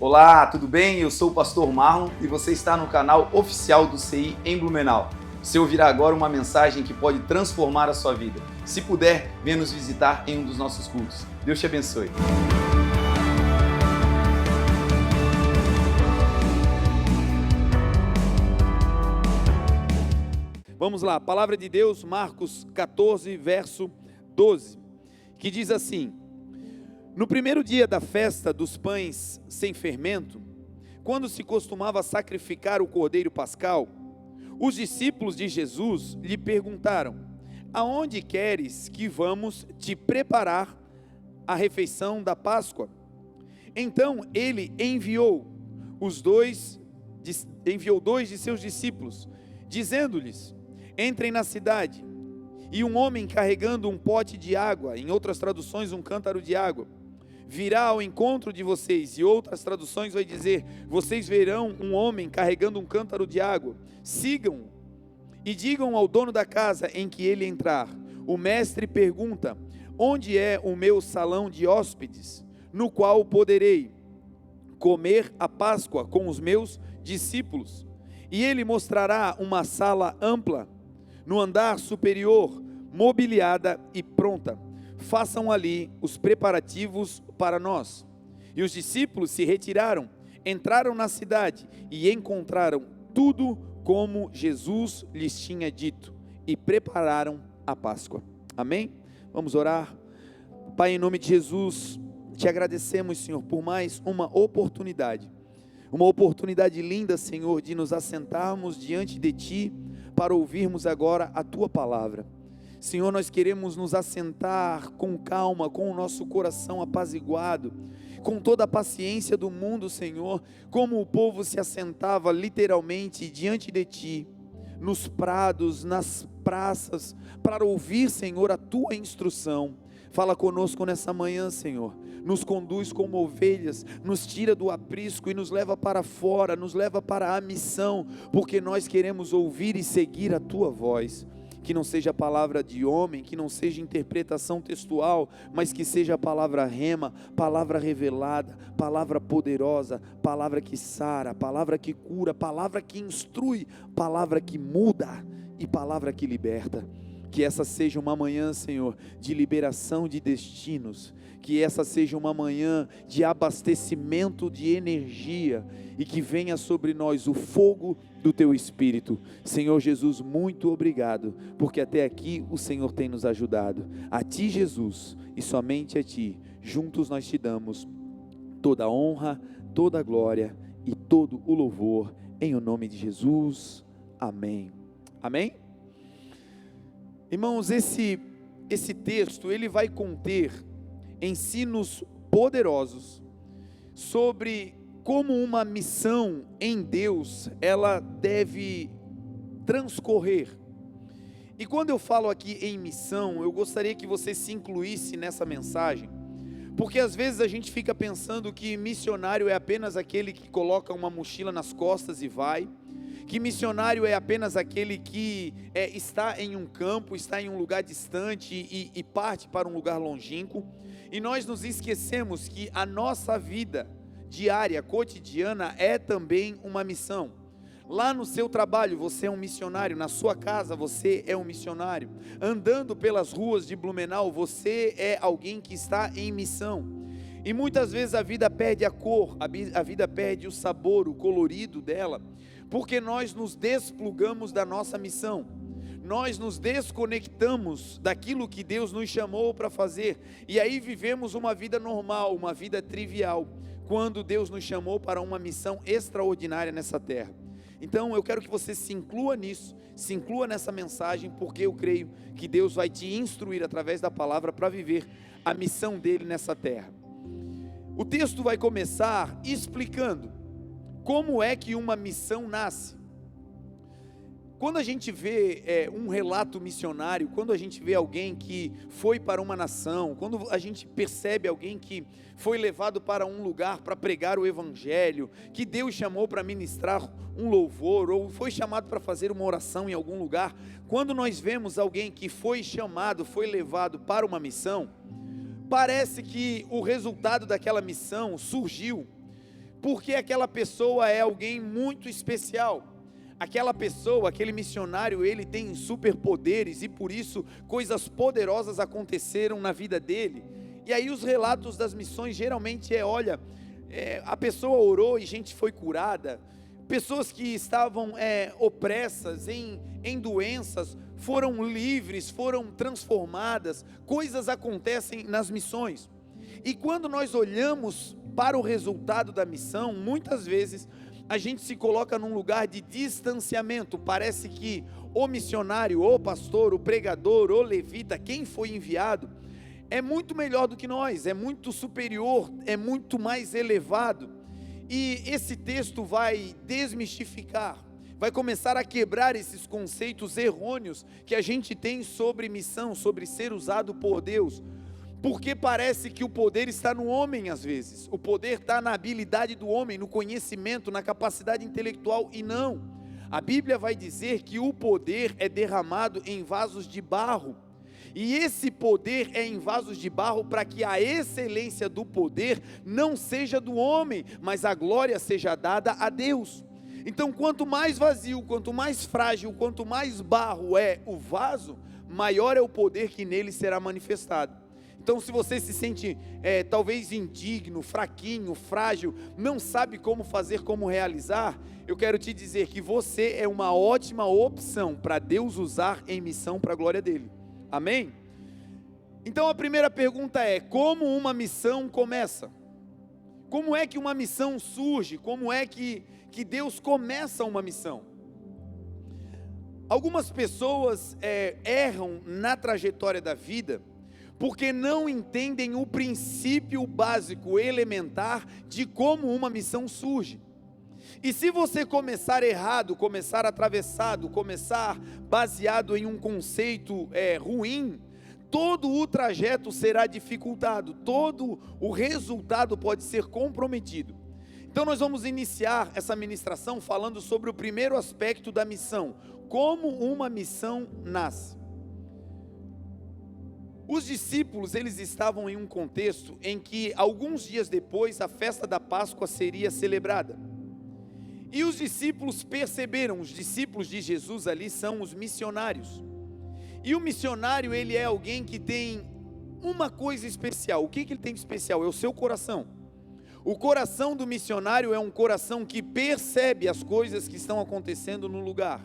Olá, tudo bem? Eu sou o pastor Marlon e você está no canal oficial do CI em Blumenau. Você ouvirá agora uma mensagem que pode transformar a sua vida. Se puder, venha nos visitar em um dos nossos cultos. Deus te abençoe. Vamos lá, palavra de Deus, Marcos 14, verso 12, que diz assim: no primeiro dia da festa dos pães sem fermento, quando se costumava sacrificar o cordeiro pascal, os discípulos de Jesus lhe perguntaram: aonde queres que vamos te preparar a refeição da Páscoa? Então ele enviou dois de seus discípulos, dizendo-lhes: entrem na cidade, e um homem carregando um pote de água, em outras traduções um cântaro de água, virá ao encontro de vocês. E outras traduções vai dizer: vocês verão um homem carregando um cântaro de água. Sigam-o e digam ao dono da casa em que ele entrar: o mestre pergunta, onde é o meu salão de hóspedes, no qual poderei comer a Páscoa com os meus discípulos? E ele mostrará uma sala ampla no andar superior, mobiliada e pronta. Façam ali os preparativos para nós. E os discípulos se retiraram, entraram na cidade e encontraram tudo como Jesus lhes tinha dito, e prepararam a Páscoa. Amém? Vamos orar. Pai, em nome de Jesus, te agradecemos, Senhor, por mais uma oportunidade linda, Senhor, de nos assentarmos diante de Ti, para ouvirmos agora a Tua palavra. Senhor, nós queremos nos assentar com calma, com o nosso coração apaziguado, com toda a paciência do mundo, Senhor, como o povo se assentava literalmente diante de Ti, nos prados, nas praças, para ouvir, Senhor, a Tua instrução. Fala conosco nessa manhã, Senhor, nos conduz como ovelhas, nos tira do aprisco e nos leva para fora, nos leva para a missão, porque nós queremos ouvir e seguir a Tua voz. Que não seja palavra de homem, que não seja interpretação textual, mas que seja a palavra rema, palavra revelada, palavra poderosa, palavra que sara, palavra que cura, palavra que instrui, palavra que muda e palavra que liberta. Que essa seja uma manhã, Senhor, de liberação de destinos, que essa seja uma manhã de abastecimento de energia, e que venha sobre nós o fogo do Teu Espírito. Senhor Jesus, muito obrigado, porque até aqui o Senhor tem nos ajudado. A Ti, Jesus, e somente a Ti, juntos nós Te damos toda a honra, toda a glória e todo o louvor, em o nome de Jesus, amém. Amém? Irmãos, esse texto, ele vai conter ensinos poderosos sobre como uma missão em Deus, ela deve transcorrer. E quando eu falo aqui em missão, eu gostaria que você se incluísse nessa mensagem, porque às vezes a gente fica pensando que missionário é apenas aquele que coloca uma mochila nas costas e vai, que missionário é apenas aquele que está em um campo, está em um lugar distante e parte para um lugar longínquo, e nós nos esquecemos que a nossa vida diária, cotidiana, é também uma missão. Lá no seu trabalho você é um missionário, na sua casa você é um missionário, andando pelas ruas de Blumenau você é alguém que está em missão. E muitas vezes a vida perde a cor, a vida perde o sabor, o colorido dela, porque nós nos desplugamos da nossa missão, nós nos desconectamos daquilo que Deus nos chamou para fazer, e aí vivemos uma vida normal, uma vida trivial, quando Deus nos chamou para uma missão extraordinária nessa terra. Então eu quero que você se inclua nisso, se inclua nessa mensagem, porque eu creio que Deus vai te instruir através da palavra para viver a missão dele nessa terra. O texto vai começar explicando como é que uma missão nasce. Quando a gente vê um relato missionário, quando a gente vê alguém que foi para uma nação, quando a gente percebe alguém que foi levado para um lugar para pregar o evangelho, que Deus chamou para ministrar um louvor, ou foi chamado para fazer uma oração em algum lugar, quando nós vemos alguém que foi chamado, foi levado para uma missão, parece que o resultado daquela missão surgiu porque aquela pessoa é alguém muito especial. Aquela pessoa, aquele missionário, ele tem superpoderes e por isso coisas poderosas aconteceram na vida dele. E aí os relatos das missões geralmente olha, a pessoa orou e gente foi curada. Pessoas que estavam opressas em doenças foram livres, foram transformadas. Coisas acontecem nas missões. E quando nós olhamos para o resultado da missão, muitas vezes a gente se coloca num lugar de distanciamento. Parece que o missionário, o pastor, o pregador, o levita, quem foi enviado, é muito melhor do que nós, é muito superior, é muito mais elevado. E esse texto vai desmistificar, vai começar a quebrar esses conceitos errôneos que a gente tem sobre missão, sobre ser usado por Deus. Porque parece que o poder está no homem às vezes, o poder está na habilidade do homem, no conhecimento, na capacidade intelectual, e não. A Bíblia vai dizer que o poder é derramado em vasos de barro, e esse poder é em vasos de barro para que a excelência do poder não seja do homem, mas a glória seja dada a Deus. Então quanto mais vazio, quanto mais frágil, quanto mais barro é o vaso, maior é o poder que nele será manifestado. Então se você se sente talvez indigno, fraquinho, frágil, não sabe como fazer, como realizar, eu quero te dizer que você é uma ótima opção para Deus usar em missão para a glória dele. Amém? Então a primeira pergunta é: como uma missão começa? Como é que uma missão surge? Como é que Deus começa uma missão? Algumas pessoas erram na trajetória da vida porque não entendem o princípio básico, elementar, de como uma missão surge. E se você começar errado, começar atravessado, começar baseado em um conceito ruim, todo o trajeto será dificultado, todo o resultado pode ser comprometido. Então nós vamos iniciar essa ministração falando sobre o primeiro aspecto da missão, como uma missão nasce. Os discípulos, eles estavam em um contexto em que alguns dias depois a festa da Páscoa seria celebrada. E os discípulos perceberam, os discípulos de Jesus ali são os missionários. E o missionário, ele é alguém que tem uma coisa especial. O que ele tem de especial? É o seu coração. O coração do missionário é um coração que percebe as coisas que estão acontecendo no lugar.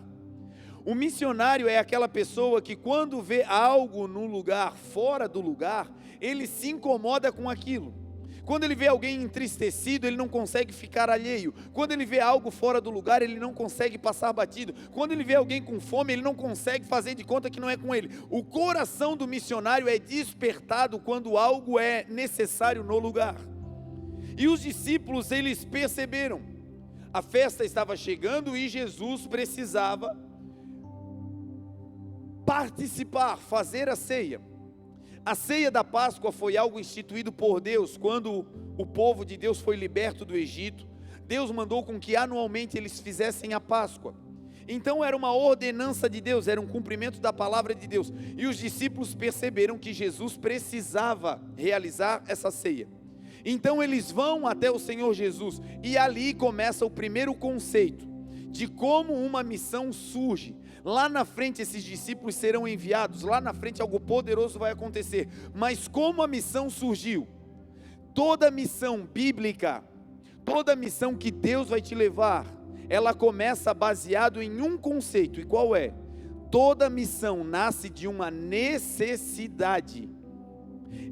O missionário é aquela pessoa que quando vê algo no lugar, fora do lugar, ele se incomoda com aquilo. Quando ele vê alguém entristecido, ele não consegue ficar alheio. Quando ele vê algo fora do lugar, ele não consegue passar batido. Quando ele vê alguém com fome, ele não consegue fazer de conta que não é com ele. O coração do missionário é despertado quando algo é necessário no lugar. E os discípulos, eles perceberam. A festa estava chegando e Jesus precisava participar, fazer a ceia. A ceia da Páscoa foi algo instituído por Deus quando o povo de Deus foi liberto do Egito. Deus mandou com que anualmente eles fizessem a Páscoa. Então era uma ordenança de Deus, era um cumprimento da palavra de Deus. E os discípulos perceberam que Jesus precisava realizar essa ceia. Então eles vão até o Senhor Jesus e ali começa o primeiro conceito de como uma missão surge. Lá na frente esses discípulos serão enviados, lá na frente algo poderoso vai acontecer, mas como a missão surgiu? Toda missão bíblica, toda missão que Deus vai te levar, ela começa baseado em um conceito, e qual é? Toda missão nasce de uma necessidade.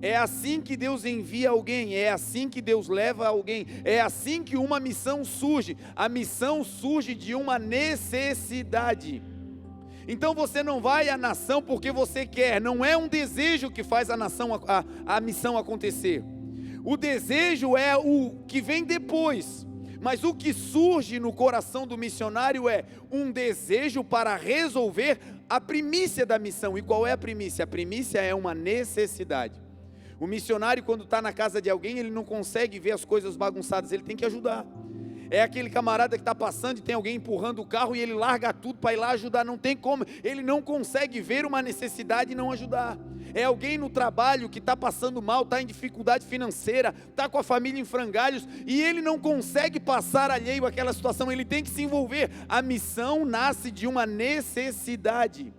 É assim que Deus envia alguém, é assim que Deus leva alguém, é assim que uma missão surge. A missão surge de uma necessidade. Então você não vai à nação porque você quer, não é um desejo que faz a missão acontecer. O desejo é o que vem depois, mas o que surge no coração do missionário é um desejo para resolver a primícia da missão. E qual é a primícia? A primícia é uma necessidade. O missionário, quando está na casa de alguém, ele não consegue ver as coisas bagunçadas, ele tem que ajudar. É aquele camarada que está passando e tem alguém empurrando o carro e ele larga tudo para ir lá ajudar, não tem como, ele não consegue ver uma necessidade e não ajudar. É alguém no trabalho que está passando mal, está em dificuldade financeira, está com a família em frangalhos e ele não consegue passar alheio àquela situação, ele tem que se envolver. A missão nasce de uma necessidade.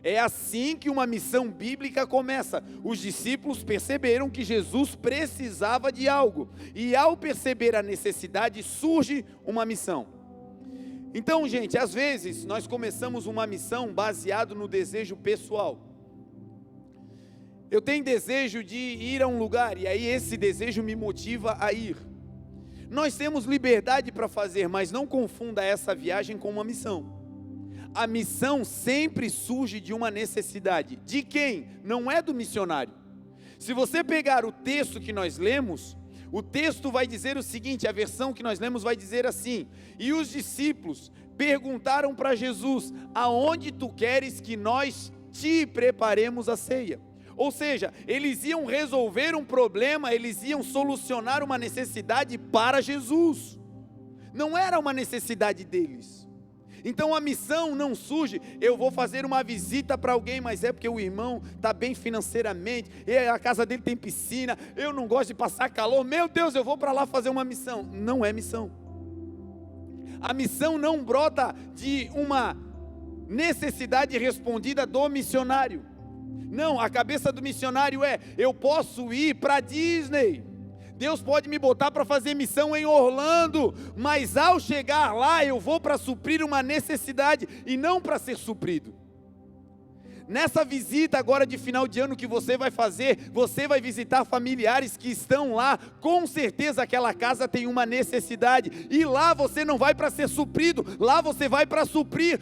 É assim que uma missão bíblica começa. Os discípulos perceberam que Jesus precisava de algo, e ao perceber a necessidade, surge uma missão. Então, gente, às vezes nós começamos uma missão baseado no desejo pessoal. Eu tenho desejo de ir a um lugar, e aí esse desejo me motiva a ir. Nós temos liberdade para fazer, mas não confunda essa viagem com uma missão. A missão sempre surge de uma necessidade. De quem? Não é do missionário. Se você pegar o texto que nós lemos, o texto vai dizer o seguinte, a versão que nós lemos vai dizer assim: e os discípulos perguntaram para Jesus: aonde tu queres que nós te preparemos a ceia? Ou seja, eles iam resolver um problema, eles iam solucionar uma necessidade para Jesus. Não era uma necessidade deles. Então a missão não surge, eu vou fazer uma visita para alguém, mas é porque o irmão está bem financeiramente, e a casa dele tem piscina, eu não gosto de passar calor, meu Deus, eu vou para lá fazer uma missão. Não é missão. A missão não brota de uma necessidade respondida do missionário. Não, a cabeça do missionário é: eu posso ir para Disney, Deus pode me botar para fazer missão em Orlando, mas ao chegar lá eu vou para suprir uma necessidade e não para ser suprido. Nessa visita agora de final de ano que você vai fazer, você vai visitar familiares que estão lá, com certeza aquela casa tem uma necessidade, e lá você não vai para ser suprido, lá você vai para suprir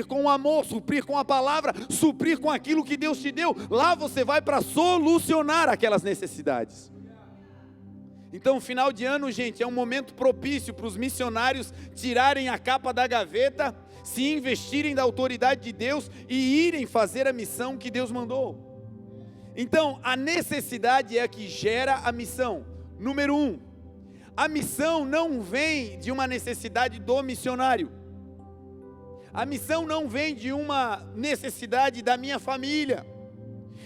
com o amor, suprir com a palavra, suprir com aquilo que Deus te deu, lá você vai para solucionar aquelas necessidades. Então, final de ano, gente, é um momento propício para os missionários tirarem a capa da gaveta, se investirem da autoridade de Deus e irem fazer a missão que Deus mandou. Então, a necessidade é a que gera a missão. Número 1, a missão não vem de uma necessidade do missionário. A missão não vem de uma necessidade da minha família.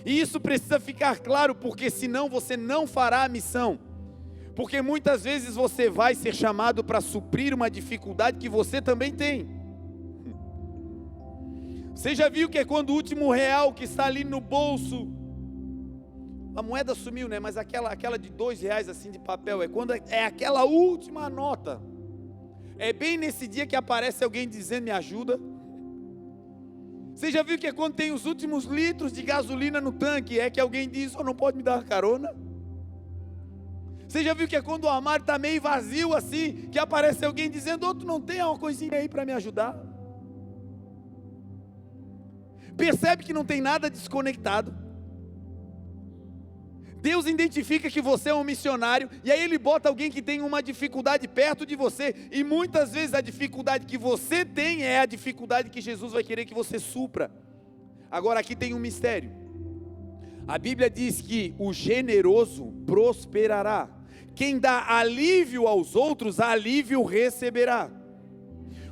E isso precisa ficar claro, porque senão você não fará a missão. Porque muitas vezes você vai ser chamado para suprir uma dificuldade que você também tem. Você já viu que é quando o último real que está ali no bolso, a moeda sumiu, né? Mas aquela de R$2 assim de papel, é quando é aquela última nota. É bem nesse dia que aparece alguém dizendo: me ajuda. Você já viu que é quando tem os últimos litros de gasolina no tanque, é que alguém diz: não pode me dar uma carona? Você já viu que é quando o armário está meio vazio assim, que aparece alguém dizendo: tu não tem uma coisinha aí para me ajudar? Percebe que não tem nada desconectado. Deus identifica que você é um missionário, e aí Ele bota alguém que tem uma dificuldade perto de você, e muitas vezes a dificuldade que você tem é a dificuldade que Jesus vai querer que você supra. Agora aqui tem um mistério. A Bíblia diz que o generoso prosperará. Quem dá alívio aos outros, alívio receberá.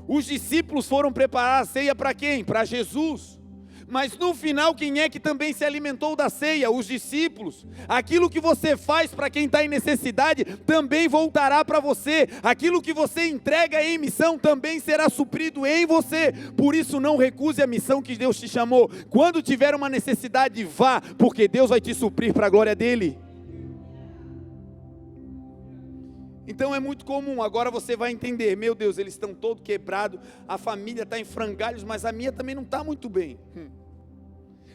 Os discípulos foram preparar a ceia para quem? Para Jesus. Mas no final, quem é que também se alimentou da ceia? Os discípulos. Aquilo que você faz para quem está em necessidade, também voltará para você. Aquilo que você entrega em missão, também será suprido em você. Por isso não recuse a missão que Deus te chamou. Quando tiver uma necessidade, vá, porque Deus vai te suprir para a glória dEle. Então é muito comum, agora você vai entender: meu Deus, eles estão todos quebrados, a família está em frangalhos, mas a minha também não está muito bem.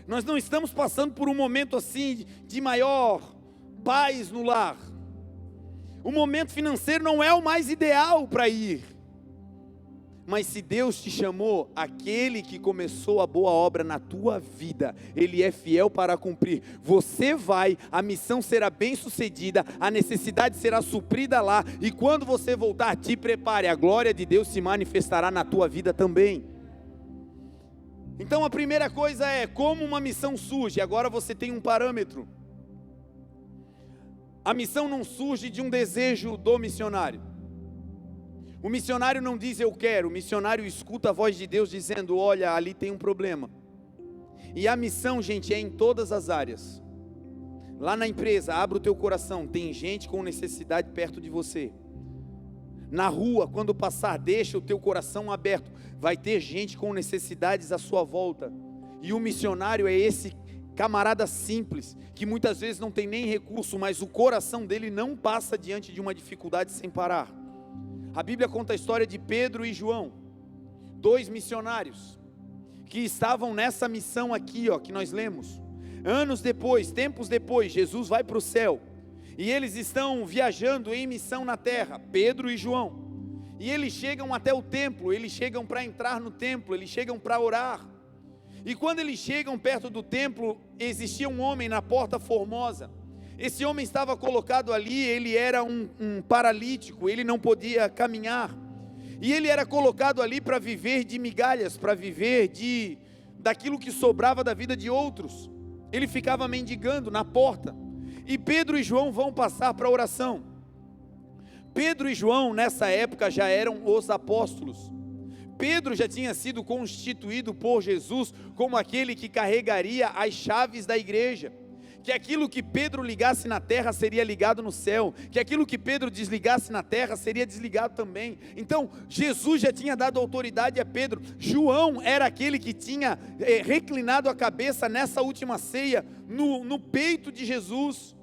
Nós não estamos passando por um momento assim de maior paz no lar. O momento financeiro não é o mais ideal para ir. Mas se Deus te chamou, aquele que começou a boa obra na tua vida, Ele é fiel para cumprir. Você vai, a missão será bem sucedida, a necessidade será suprida lá, e quando você voltar, te prepare, a glória de Deus se manifestará na tua vida também. Então a primeira coisa é, como uma missão surge? Agora você tem um parâmetro. A missão não surge de um desejo do missionário. O missionário não diz eu quero, o missionário escuta a voz de Deus dizendo: olha, ali tem um problema. E a missão, gente, é em todas as áreas. Lá na empresa, abra o teu coração, tem gente com necessidade perto de você. Na rua, quando passar, deixa o teu coração aberto, vai ter gente com necessidades à sua volta. E o missionário é esse camarada simples, que muitas vezes não tem nem recurso, mas o coração dele não passa diante de uma dificuldade sem parar. A Bíblia conta a história de Pedro e João, 2 missionários, que estavam nessa missão aqui, que nós lemos. Anos depois, tempos depois, Jesus vai para o céu, e eles estão viajando em missão na terra, Pedro e João, e eles chegam até o templo, eles chegam para entrar no templo, eles chegam para orar, e quando eles chegam perto do templo, existia um homem na porta formosa. Esse homem estava colocado ali, ele era um paralítico, ele não podia caminhar, e ele era colocado ali para viver de migalhas, para viver daquilo que sobrava da vida de outros. Ele ficava mendigando na porta, e Pedro e João vão passar para a oração. Pedro e João nessa época já eram os apóstolos. Pedro já tinha sido constituído por Jesus como aquele que carregaria as chaves da igreja, que aquilo que Pedro ligasse na terra seria ligado no céu, que aquilo que Pedro desligasse na terra seria desligado também. Então Jesus já tinha dado autoridade a Pedro. João era aquele que tinha reclinado a cabeça nessa última ceia, no peito de Jesus.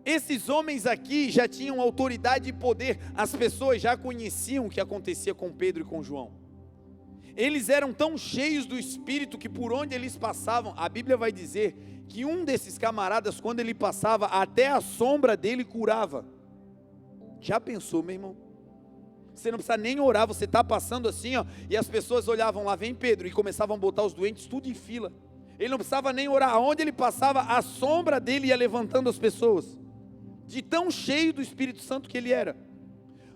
Esses homens aqui já tinham autoridade e poder, as pessoas já conheciam o que acontecia com Pedro e com João. Eles eram tão cheios do Espírito que por onde eles passavam, a Bíblia vai dizer que um desses camaradas, quando ele passava, até a sombra dele curava. Já pensou, meu irmão? Você não precisa nem orar, você está passando assim, e as pessoas olhavam, lá vem Pedro, e começavam a botar os doentes tudo em fila. Ele não precisava nem orar, aonde ele passava, a sombra dele ia levantando as pessoas, de tão cheio do Espírito Santo que ele era.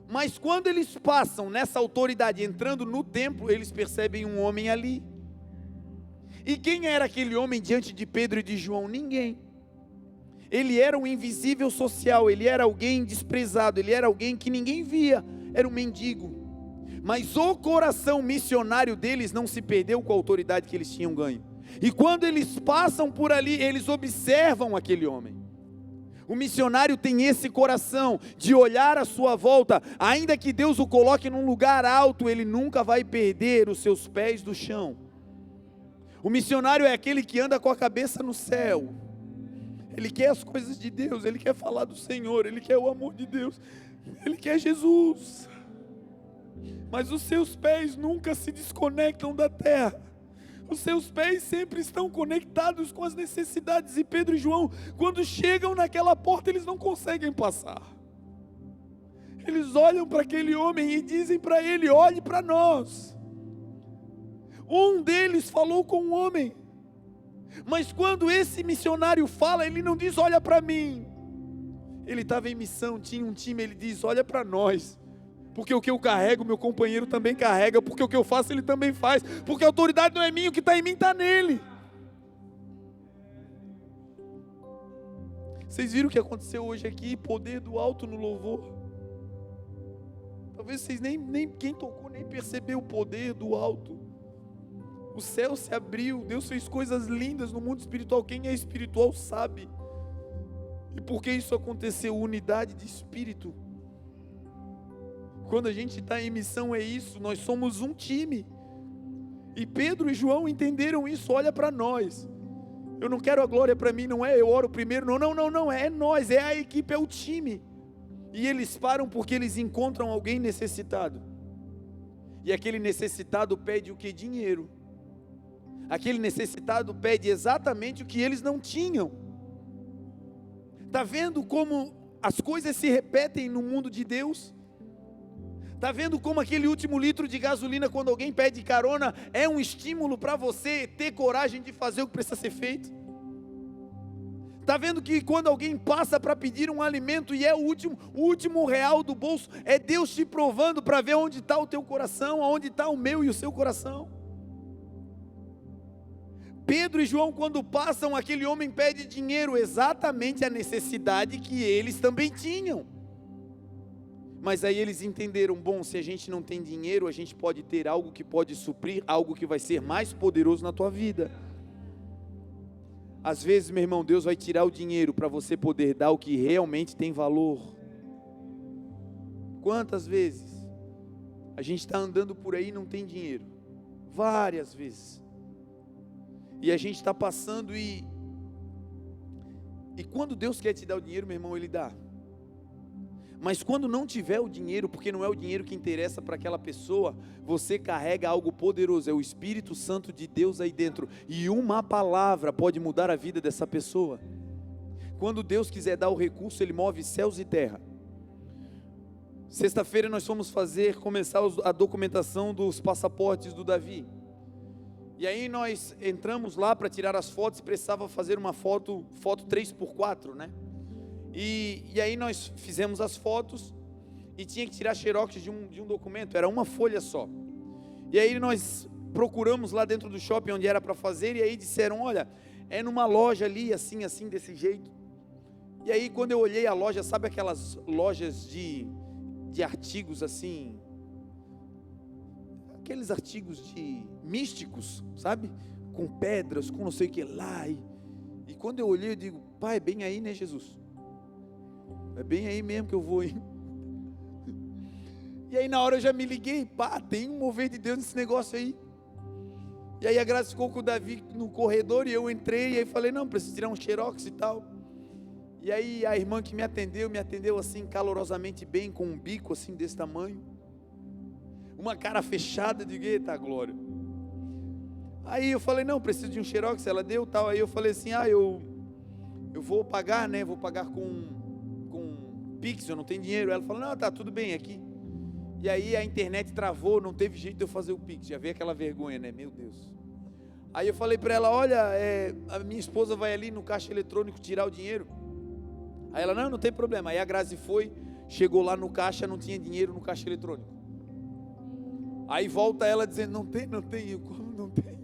Mas quando eles passam nessa autoridade, entrando no templo, eles percebem um homem ali. E quem era aquele homem diante de Pedro e de João? Ninguém. Ele era um invisível social, ele era alguém desprezado, ele era alguém que ninguém via, era um mendigo. Mas o coração missionário deles não se perdeu com a autoridade que eles tinham ganho. E quando eles passam por ali, eles observam aquele homem. O missionário tem esse coração de olhar à sua volta, ainda que Deus o coloque num lugar alto, ele nunca vai perder os seus pés do chão. O missionário é aquele que anda com a cabeça no céu. Ele quer as coisas de Deus, ele quer falar do Senhor, ele quer o amor de Deus, ele quer Jesus. Mas os seus pés nunca se desconectam da terra. Os seus pés sempre estão conectados com as necessidades. E Pedro e João, quando chegam naquela porta, eles não conseguem passar. Eles olham para aquele homem e dizem para ele: olhe para nós. Um deles falou com um homem, mas quando esse missionário fala, ele não diz: olha para mim. Ele estava em missão, tinha um time, ele diz: olha para nós. Porque o que eu carrego, meu companheiro também carrega. Porque o que eu faço, ele também faz. Porque a autoridade não é minha, o que está em mim está nele. Vocês viram o que aconteceu hoje aqui? Poder do alto no louvor. Talvez vocês nem quem tocou nem percebeu o poder do alto. O céu se abriu, Deus fez coisas lindas no mundo espiritual. Quem é espiritual sabe. E por que isso aconteceu? Unidade de espírito. Quando a gente está em missão é isso, nós somos um time. E Pedro e João entenderam isso. Olha para nós. Eu não quero a glória para mim, não é eu oro primeiro, não, é nós, é a equipe, é o time. E eles param porque eles encontram alguém necessitado. E aquele necessitado pede o que? Dinheiro. Aquele necessitado pede exatamente o que eles não tinham. Está vendo como as coisas se repetem no mundo de Deus? Está vendo como aquele último litro de gasolina, quando alguém pede carona, é um estímulo para você ter coragem de fazer o que precisa ser feito? Está vendo que quando alguém passa para pedir um alimento e é o último real do bolso, é Deus te provando para ver onde está o teu coração, onde está o meu e o seu coração? Pedro e João, quando passam, aquele homem pede dinheiro, exatamente a necessidade que eles também tinham. Mas aí eles entenderam: bom, se a gente não tem dinheiro, a gente pode ter algo que pode suprir, algo que vai ser mais poderoso na tua vida. Às vezes, meu irmão, Deus vai tirar o dinheiro para você poder dar o que realmente tem valor. Quantas vezes a gente está andando por aí e não tem dinheiro? Várias vezes. E a gente está passando e quando Deus quer te dar o dinheiro, meu irmão, Ele dá. Mas quando não tiver o dinheiro, porque não é o dinheiro que interessa para aquela pessoa, você carrega algo poderoso, é o Espírito Santo de Deus aí dentro, e uma palavra pode mudar a vida dessa pessoa. Quando Deus quiser dar o recurso, Ele move céus e terra. Sexta-feira nós fomos começar a documentação dos passaportes do Davi. E aí nós entramos lá para tirar as fotos, precisava fazer uma foto 3x4, né? E aí nós fizemos as fotos e tinha que tirar xerox de um documento, era uma folha só. E aí nós procuramos lá dentro do shopping onde era para fazer, e aí disseram, olha, é numa loja ali, assim, desse jeito. E aí quando eu olhei a loja, sabe aquelas lojas de artigos assim, aqueles artigos místicos, sabe? Com pedras, com não sei o que lá. E quando eu olhei, eu digo, pai, é bem aí, né, Jesus? É bem aí mesmo que eu vou, hein? E aí na hora eu já me liguei, pá, tem um mover de Deus nesse negócio aí. E aí a Graça ficou com o Davi no corredor, e eu entrei, e aí falei, não, preciso tirar um xerox e tal. E aí a irmã que me atendeu assim calorosamente bem, com um bico assim desse tamanho, uma cara fechada, de eita glória. Aí eu falei, não, preciso de um xerox, ela deu tal. Aí eu falei assim, eu vou pagar, né, vou pagar com Pix, eu não tenho dinheiro. Ela falou, não, tá tudo bem aqui. E aí a internet travou, não teve jeito de eu fazer o Pix, já veio aquela vergonha, né, meu Deus. Aí eu falei para ela, olha, a minha esposa vai ali no caixa eletrônico tirar o dinheiro. Aí ela, não tem problema. Aí a Grazi chegou lá no caixa, não tinha dinheiro no caixa eletrônico. Aí volta ela dizendo, não tem, eu, como não tem?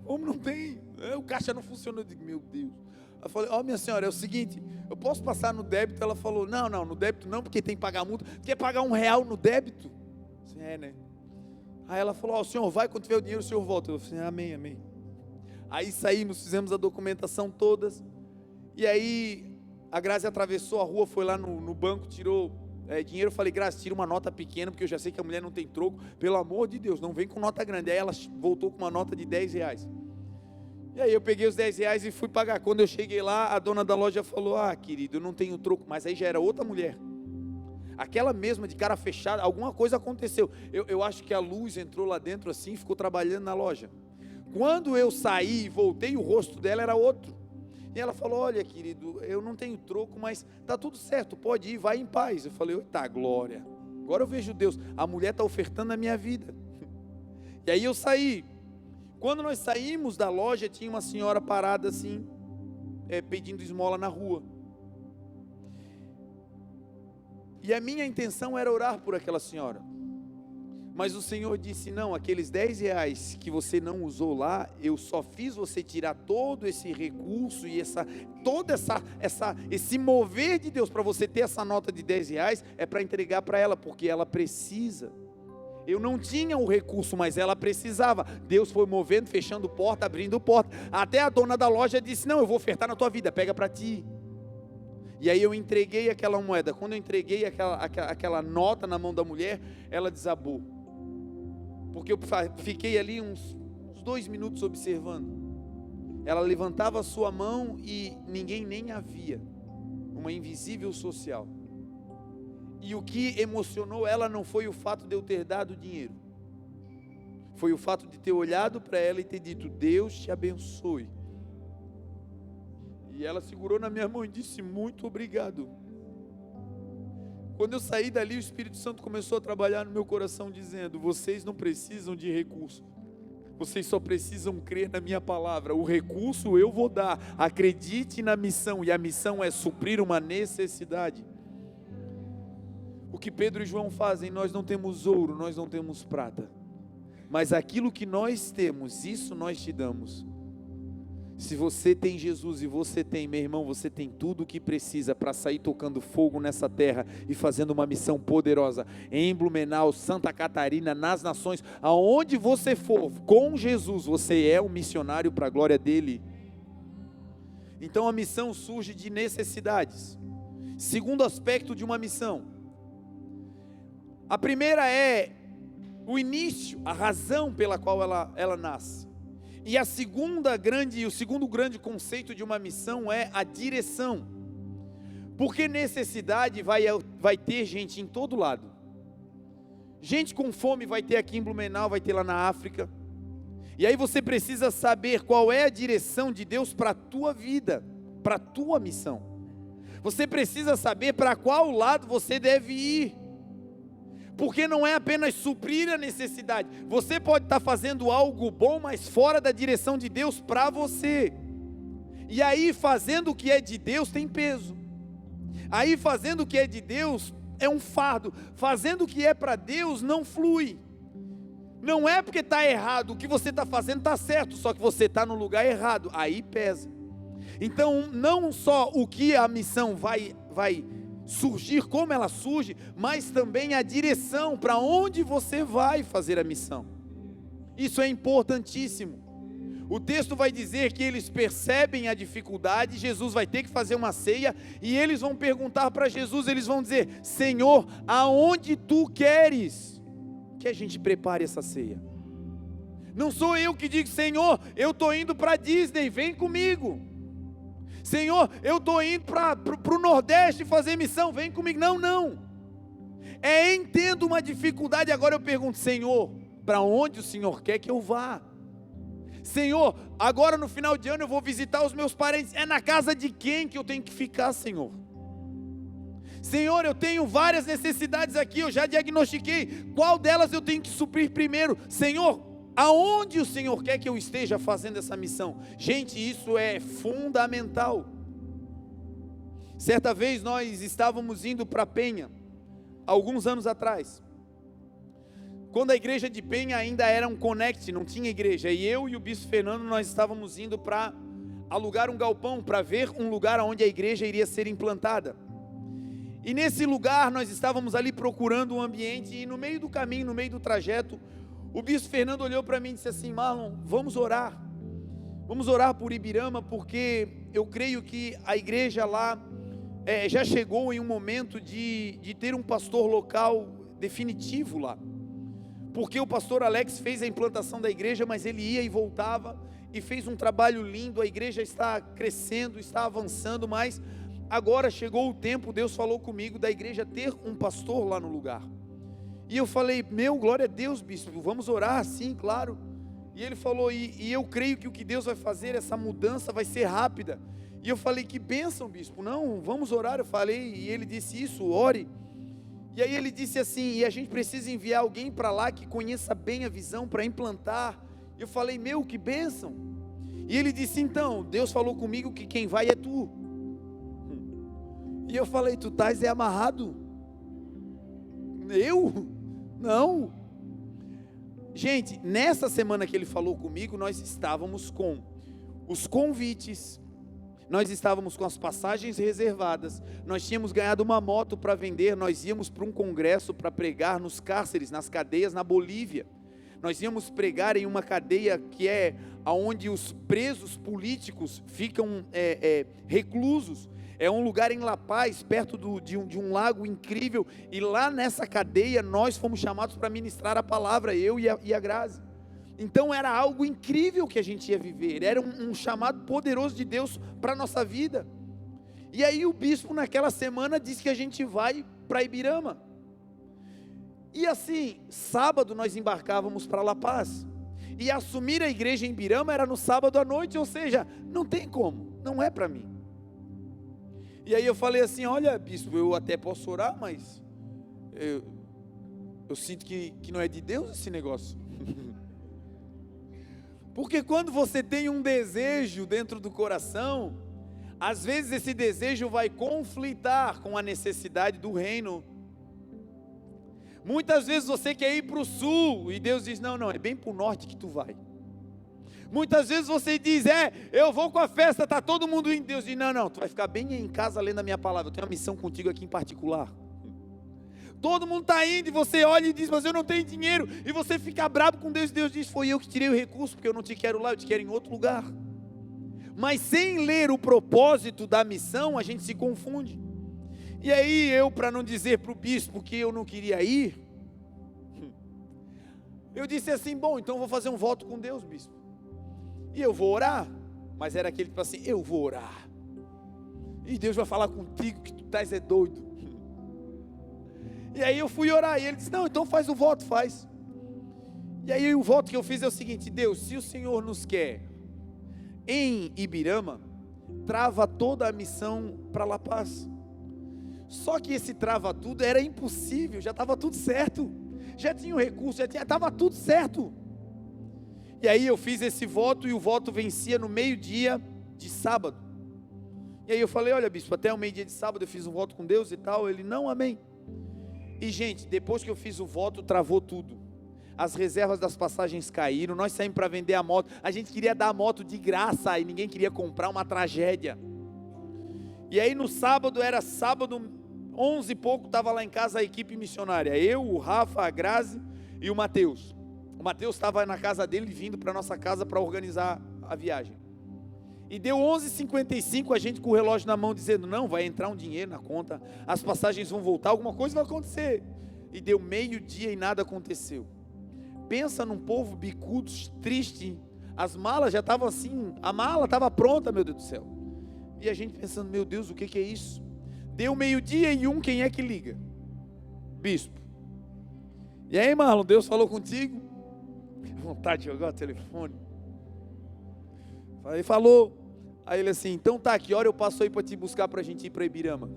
Como não tem? O caixa não funciona. Eu digo, meu Deus. Eu falei, minha senhora, é o seguinte, eu posso passar no débito? Ela falou, não, no débito não, porque tem que pagar multa. Quer pagar R$1 no débito? Assim, né? Aí ela falou, o senhor vai, quando tiver o dinheiro o senhor volta. Eu falei, amém. Aí saímos, fizemos a documentação todas, e aí a Grazi atravessou a rua, foi lá no banco, tirou dinheiro. Eu falei, Grazi, tira uma nota pequena, porque eu já sei que a mulher não tem troco, pelo amor de Deus, não vem com nota grande. Aí ela voltou com uma nota de R$10. E aí eu peguei os R$10 e fui pagar. Quando eu cheguei lá, a dona da loja falou, querido, eu não tenho troco. Mas aí já era outra mulher, aquela mesma de cara fechada. Alguma coisa aconteceu, eu acho que a luz entrou lá dentro assim, ficou trabalhando na loja. Quando eu saí e voltei, o rosto dela era outro. E ela falou, olha querido, eu não tenho troco, mas tá tudo certo, pode ir, vai em paz. Eu falei, eita glória, agora eu vejo Deus, a mulher está ofertando a minha vida. E aí eu saí. Quando nós saímos da loja, tinha uma senhora parada assim, pedindo esmola na rua. E a minha intenção era orar por aquela senhora. Mas o Senhor disse, não, aqueles R$10 que você não usou lá, eu só fiz você tirar todo esse recurso e esse mover de Deus para você ter essa nota de R$10, é para entregar para ela, porque ela precisa. Eu não tinha o recurso, mas ela precisava. Deus foi movendo, fechando porta, abrindo porta. Até a dona da loja disse, não, eu vou ofertar na tua vida, pega para ti. E aí eu entreguei aquela moeda. Quando eu entreguei aquela nota na mão da mulher, ela desabou. Porque eu fiquei ali uns 2 minutos observando. Ela levantava a sua mão e ninguém nem a via. Uma invisível social. E o que emocionou ela não foi o fato de eu ter dado dinheiro. Foi o fato de ter olhado para ela e ter dito, Deus te abençoe. E ela segurou na minha mão e disse, muito obrigado. Quando eu saí dali, o Espírito Santo começou a trabalhar no meu coração, dizendo, vocês não precisam de recurso. Vocês só precisam crer na minha palavra. O recurso eu vou dar. Acredite na missão. E a missão é suprir uma necessidade. O que Pedro e João fazem, nós não temos ouro, nós não temos prata, mas aquilo que nós temos, isso nós te damos. Se você tem Jesus e você tem, meu irmão, você tem tudo o que precisa para sair tocando fogo nessa terra e fazendo uma missão poderosa, em Blumenau, Santa Catarina, nas nações, aonde você for, com Jesus, você é um missionário para a glória dele. Então a missão surge de necessidades. Segundo aspecto de uma missão. A primeira é o início, a razão pela qual ela nasce. E o segundo grande conceito de uma missão é a direção. Porque necessidade vai ter gente em todo lado. Gente com fome vai ter aqui em Blumenau, vai ter lá na África. E aí você precisa saber qual é a direção de Deus para a tua vida, para a tua missão. Você precisa saber para qual lado você deve ir. Porque não é apenas suprir a necessidade. Você pode estar fazendo algo bom, mas fora da direção de Deus para você. E aí fazendo o que é de Deus tem peso. Aí fazendo o que é de Deus é um fardo. Fazendo o que é para Deus não flui. Não é porque está errado, o que você está fazendo está certo, só que você está no lugar errado, aí pesa. Então não só o que a missão vai surgir, como ela surge, mas também a direção para onde você vai fazer a missão. Isso é importantíssimo. O texto vai dizer que eles percebem a dificuldade, Jesus vai ter que fazer uma ceia, e eles vão perguntar para Jesus, eles vão dizer: Senhor, aonde tu queres que a gente prepare essa ceia? Não sou eu que digo: Senhor, eu estou indo para a Disney, vem comigo. Senhor, eu estou indo para o Nordeste fazer missão, vem comigo. Não. Entendo uma dificuldade, agora eu pergunto: Senhor, para onde o Senhor quer que eu vá? Senhor, agora no final de ano eu vou visitar os meus parentes, é na casa de quem que eu tenho que ficar, Senhor? Senhor, eu tenho várias necessidades aqui, eu já diagnostiquei, qual delas eu tenho que suprir primeiro? Senhor, aonde o Senhor quer que eu esteja fazendo essa missão? Gente, isso é fundamental. Certa vez nós estávamos indo para Penha, alguns anos atrás, quando a igreja de Penha ainda era um connect, não tinha igreja, e eu e o bispo Fernando, nós estávamos indo para alugar um galpão, para ver um lugar onde a igreja iria ser implantada. E nesse lugar nós estávamos ali procurando um ambiente, e no meio do caminho, no meio do trajeto, o bispo Fernando olhou para mim e disse assim: Marlon, vamos orar por Ibirama, porque eu creio que a igreja lá já chegou em um momento de ter um pastor local definitivo lá, porque o pastor Alex fez a implantação da igreja, mas ele ia e voltava, e fez um trabalho lindo, a igreja está crescendo, está avançando, mas agora chegou o tempo, Deus falou comigo, da igreja ter um pastor lá no lugar. E eu falei: glória a Deus, bispo, vamos orar, sim, claro. E ele falou: e eu creio que o que Deus vai fazer, essa mudança vai ser rápida. E eu falei: que bênção, bispo, não, vamos orar. Eu falei, e ele disse: isso, ore. E aí ele disse assim: e a gente precisa enviar alguém para lá que conheça bem a visão para implantar. Eu falei: que bênção. E ele disse: então, Deus falou comigo que quem vai é tu. E eu falei: tu estás amarrado? Eu? Não. Gente, nessa semana que ele falou comigo, nós estávamos com os convites, nós estávamos com as passagens reservadas, nós tínhamos ganhado uma moto para vender, nós íamos para um congresso para pregar nos cárceres, nas cadeias na Bolívia. Nós íamos pregar em uma cadeia que é onde os presos políticos ficam reclusos. É um lugar em La Paz, perto de um lago incrível, e lá nessa cadeia nós fomos chamados para ministrar a palavra, eu e a Grazi. Então era algo incrível que a gente ia viver, era um chamado poderoso de Deus para a nossa vida. E aí o bispo naquela semana disse que a gente vai para Ibirama. E assim, sábado nós embarcávamos para La Paz, e assumir a igreja em Ibirama era no sábado à noite, ou seja, não tem como, não é para mim. E aí eu falei assim: olha, bispo, eu até posso orar, mas eu sinto que não é de Deus esse negócio. Porque quando você tem um desejo dentro do coração, às vezes esse desejo vai conflitar com a necessidade do reino. Muitas vezes você quer ir para o sul, e Deus diz: não, é bem para o norte que tu vai. Muitas vezes você diz: eu vou com a festa, está todo mundo indo. Deus diz: não, tu vai ficar bem em casa lendo a minha palavra, eu tenho uma missão contigo aqui em particular. Todo mundo está indo, e você olha e diz: mas eu não tenho dinheiro, e você fica bravo com Deus, e Deus diz: foi eu que tirei o recurso, porque eu não te quero lá, eu te quero em outro lugar. Mas sem ler o propósito da missão, a gente se confunde. E aí eu, para não dizer para o bispo que eu não queria ir, eu disse assim, bom, então eu vou fazer um voto com Deus, bispo. E eu vou orar. Mas era aquele tipo assim, eu vou orar. E Deus vai falar contigo que tu estás doido. E aí eu fui orar, e ele disse, não, então faz o voto, faz. E aí o voto que eu fiz é o seguinte, Deus, se o Senhor nos quer em Ibirama, trava toda a missão para La Paz. Só que esse trava tudo era impossível, já estava tudo certo. Já tinha o recurso, estava tudo certo. E aí eu fiz esse voto, e o voto vencia no meio-dia de sábado. E aí eu falei, olha bispo, até o meio-dia de sábado eu fiz um voto com Deus e tal. Ele, não, amém. E gente, depois que eu fiz o voto, travou tudo. As reservas das passagens caíram, nós saímos para vender a moto. A gente queria dar a moto de graça e ninguém queria comprar, uma tragédia. E aí no sábado, era sábado, 11 e pouco, estava lá em casa a equipe missionária. Eu, o Rafa, a Grazi e o Mateus. O Mateus estava na casa dele, vindo para a nossa casa para organizar a viagem. E deu 11h55, a gente com o relógio na mão, dizendo, não, vai entrar um dinheiro na conta, as passagens vão voltar, alguma coisa vai acontecer. E deu meio-dia e nada aconteceu. Pensa num povo bicudo, triste, as malas já estavam assim, a mala estava pronta, meu Deus do céu. E a gente pensando, meu Deus, o que é isso? Deu meio-dia e quem é que liga? Bispo. E aí, Marlon, Deus falou contigo? Vontade de jogar o telefone. Aí falou. Aí ele assim, então tá, que hora eu passo aí para te buscar para a gente ir para Ibirama?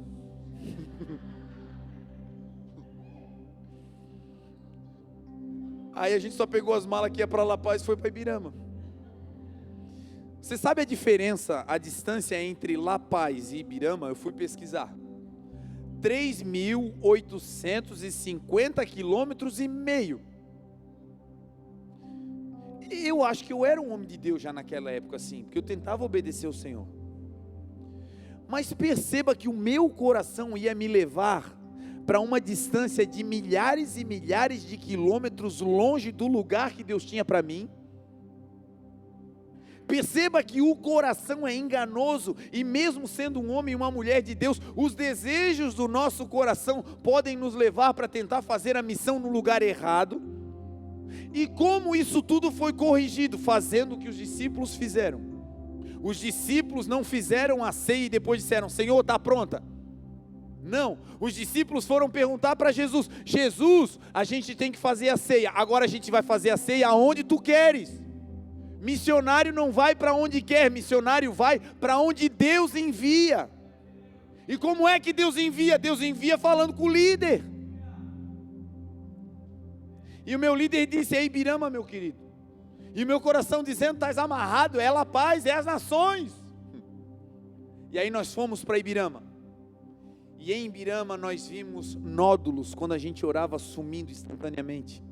Aí a gente só pegou as malas que ia para La Paz e foi para Ibirama. Você sabe a diferença, a distância entre La Paz e Ibirama? Eu fui pesquisar. 3.850 quilômetros e meio. Eu acho que eu era um homem de Deus já naquela época assim, porque eu tentava obedecer ao Senhor. Mas perceba que o meu coração ia me levar para uma distância de milhares e milhares de quilômetros longe do lugar que Deus tinha para mim. Perceba que o coração é enganoso, e mesmo sendo um homem e uma mulher de Deus, os desejos do nosso coração podem nos levar para tentar fazer a missão no lugar errado. E como isso tudo foi corrigido? Fazendo o que os discípulos fizeram. Os discípulos não fizeram a ceia e depois disseram, Senhor, está pronta? Não, os discípulos foram perguntar para Jesus, Jesus, a gente tem que fazer a ceia, agora a gente vai fazer a ceia aonde tu queres. Missionário não vai para onde quer, missionário vai para onde Deus envia. E como é que Deus envia? Deus envia falando com o líder. E o meu líder disse, é Ibirama, meu querido. E o meu coração dizendo, estás amarrado, é La Paz, é as nações. E aí nós fomos para Ibirama. E em Ibirama nós vimos nódulos, quando a gente orava, sumindo instantaneamente.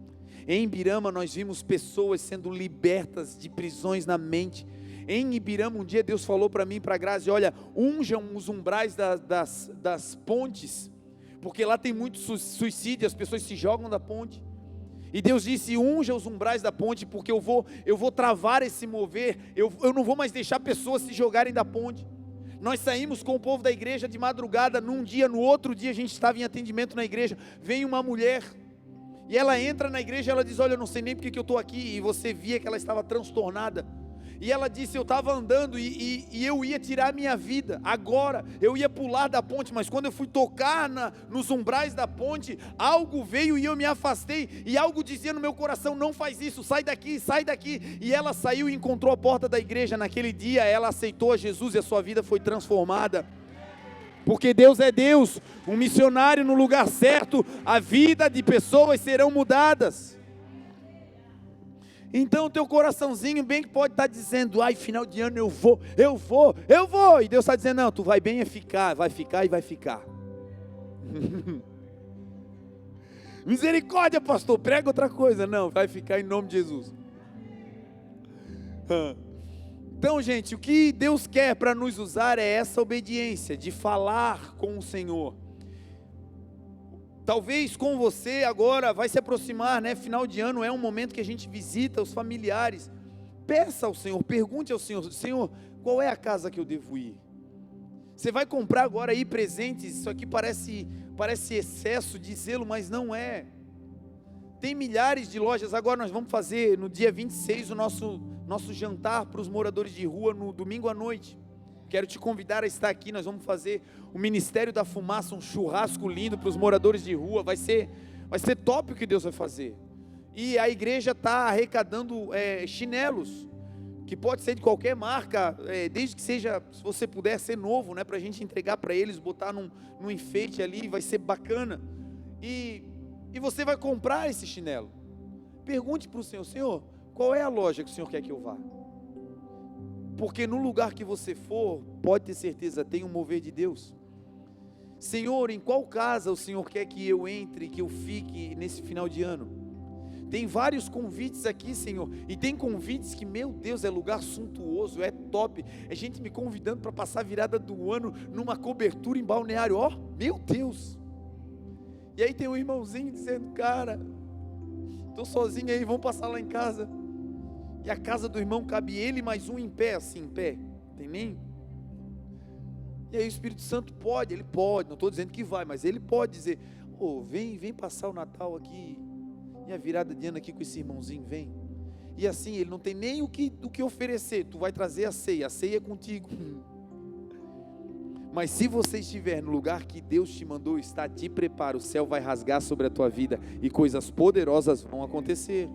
Em Ibirama nós vimos pessoas sendo libertas de prisões na mente. Em Ibirama um dia Deus falou para mim e para a Grazi, olha, unjam os umbrais das pontes, porque lá tem muito suicídio, as pessoas se jogam da ponte. E Deus disse, unja os umbrais da ponte, porque eu vou travar esse mover, eu não vou mais deixar pessoas se jogarem da ponte. Nós saímos com o povo da igreja de madrugada, num dia, no outro dia a gente estava em atendimento na igreja, vem uma mulher, e ela entra na igreja, ela diz, olha, eu não sei nem porque que eu estou aqui, e você via que ela estava transtornada. E ela disse, eu estava andando e eu ia tirar a minha vida, agora, eu ia pular da ponte, mas quando eu fui tocar nos umbrais da ponte, algo veio e eu me afastei, e algo dizia no meu coração, não faz isso, sai daqui, e ela saiu e encontrou a porta da igreja. Naquele dia ela aceitou a Jesus e a sua vida foi transformada, porque Deus é Deus, um missionário no lugar certo, a vida de pessoas serão mudadas. Então o teu coraçãozinho bem que pode estar dizendo, ai, final de ano eu vou, e Deus está dizendo, não, tu vai bem vai ficar e vai ficar. Misericórdia, pastor, prega outra coisa. Não, vai ficar em nome de Jesus. Então, gente, o que Deus quer para nos usar é essa obediência, de falar com o Senhor. Talvez com você agora vai se aproximar, né? Final de ano é um momento que a gente visita os familiares. peça ao Senhor, pergunte ao Senhor: Senhor, qual é a casa que eu devo ir? Você vai comprar agora aí presentes, isso aqui parece excesso de zelo, mas não é. Tem milhares de lojas. Agora nós vamos fazer no dia 26 o nosso jantar para os moradores de rua no domingo à noite. Quero te convidar a estar aqui. Nós vamos fazer o Ministério da Fumaça, um churrasco lindo para os moradores de rua. Vai ser top o que Deus vai fazer. E a igreja está arrecadando chinelos, que pode ser de qualquer marca, desde que seja, se você puder, ser novo, né, para a gente entregar para eles, botar num enfeite ali, vai ser bacana. E você vai comprar esse chinelo. Pergunte para o Senhor: Senhor, qual é a loja que o Senhor quer que eu vá? Porque no lugar que você for, pode ter certeza, tem um mover de Deus. Senhor, em qual casa o Senhor quer que eu entre, que eu fique nesse final de ano? Tem vários convites aqui, Senhor, e tem convites que, meu Deus, é lugar suntuoso, é top, é gente me convidando para passar a virada do ano numa cobertura em Balneário, ó, meu Deus. E aí tem um irmãozinho dizendo: cara, estou sozinho aí, vamos passar lá em casa. E a casa do irmão cabe ele mais um em pé, assim, em pé, tem nem. E aí o Espírito Santo ele pode, não estou dizendo que vai, mas ele pode dizer: vem passar o Natal aqui, e a virada de ano aqui com esse irmãozinho, vem. E assim, ele não tem nem o que oferecer, tu vai trazer a ceia é contigo. Mas se você estiver no lugar que Deus te mandou estar, te prepara, o céu vai rasgar sobre a tua vida, e coisas poderosas vão acontecer.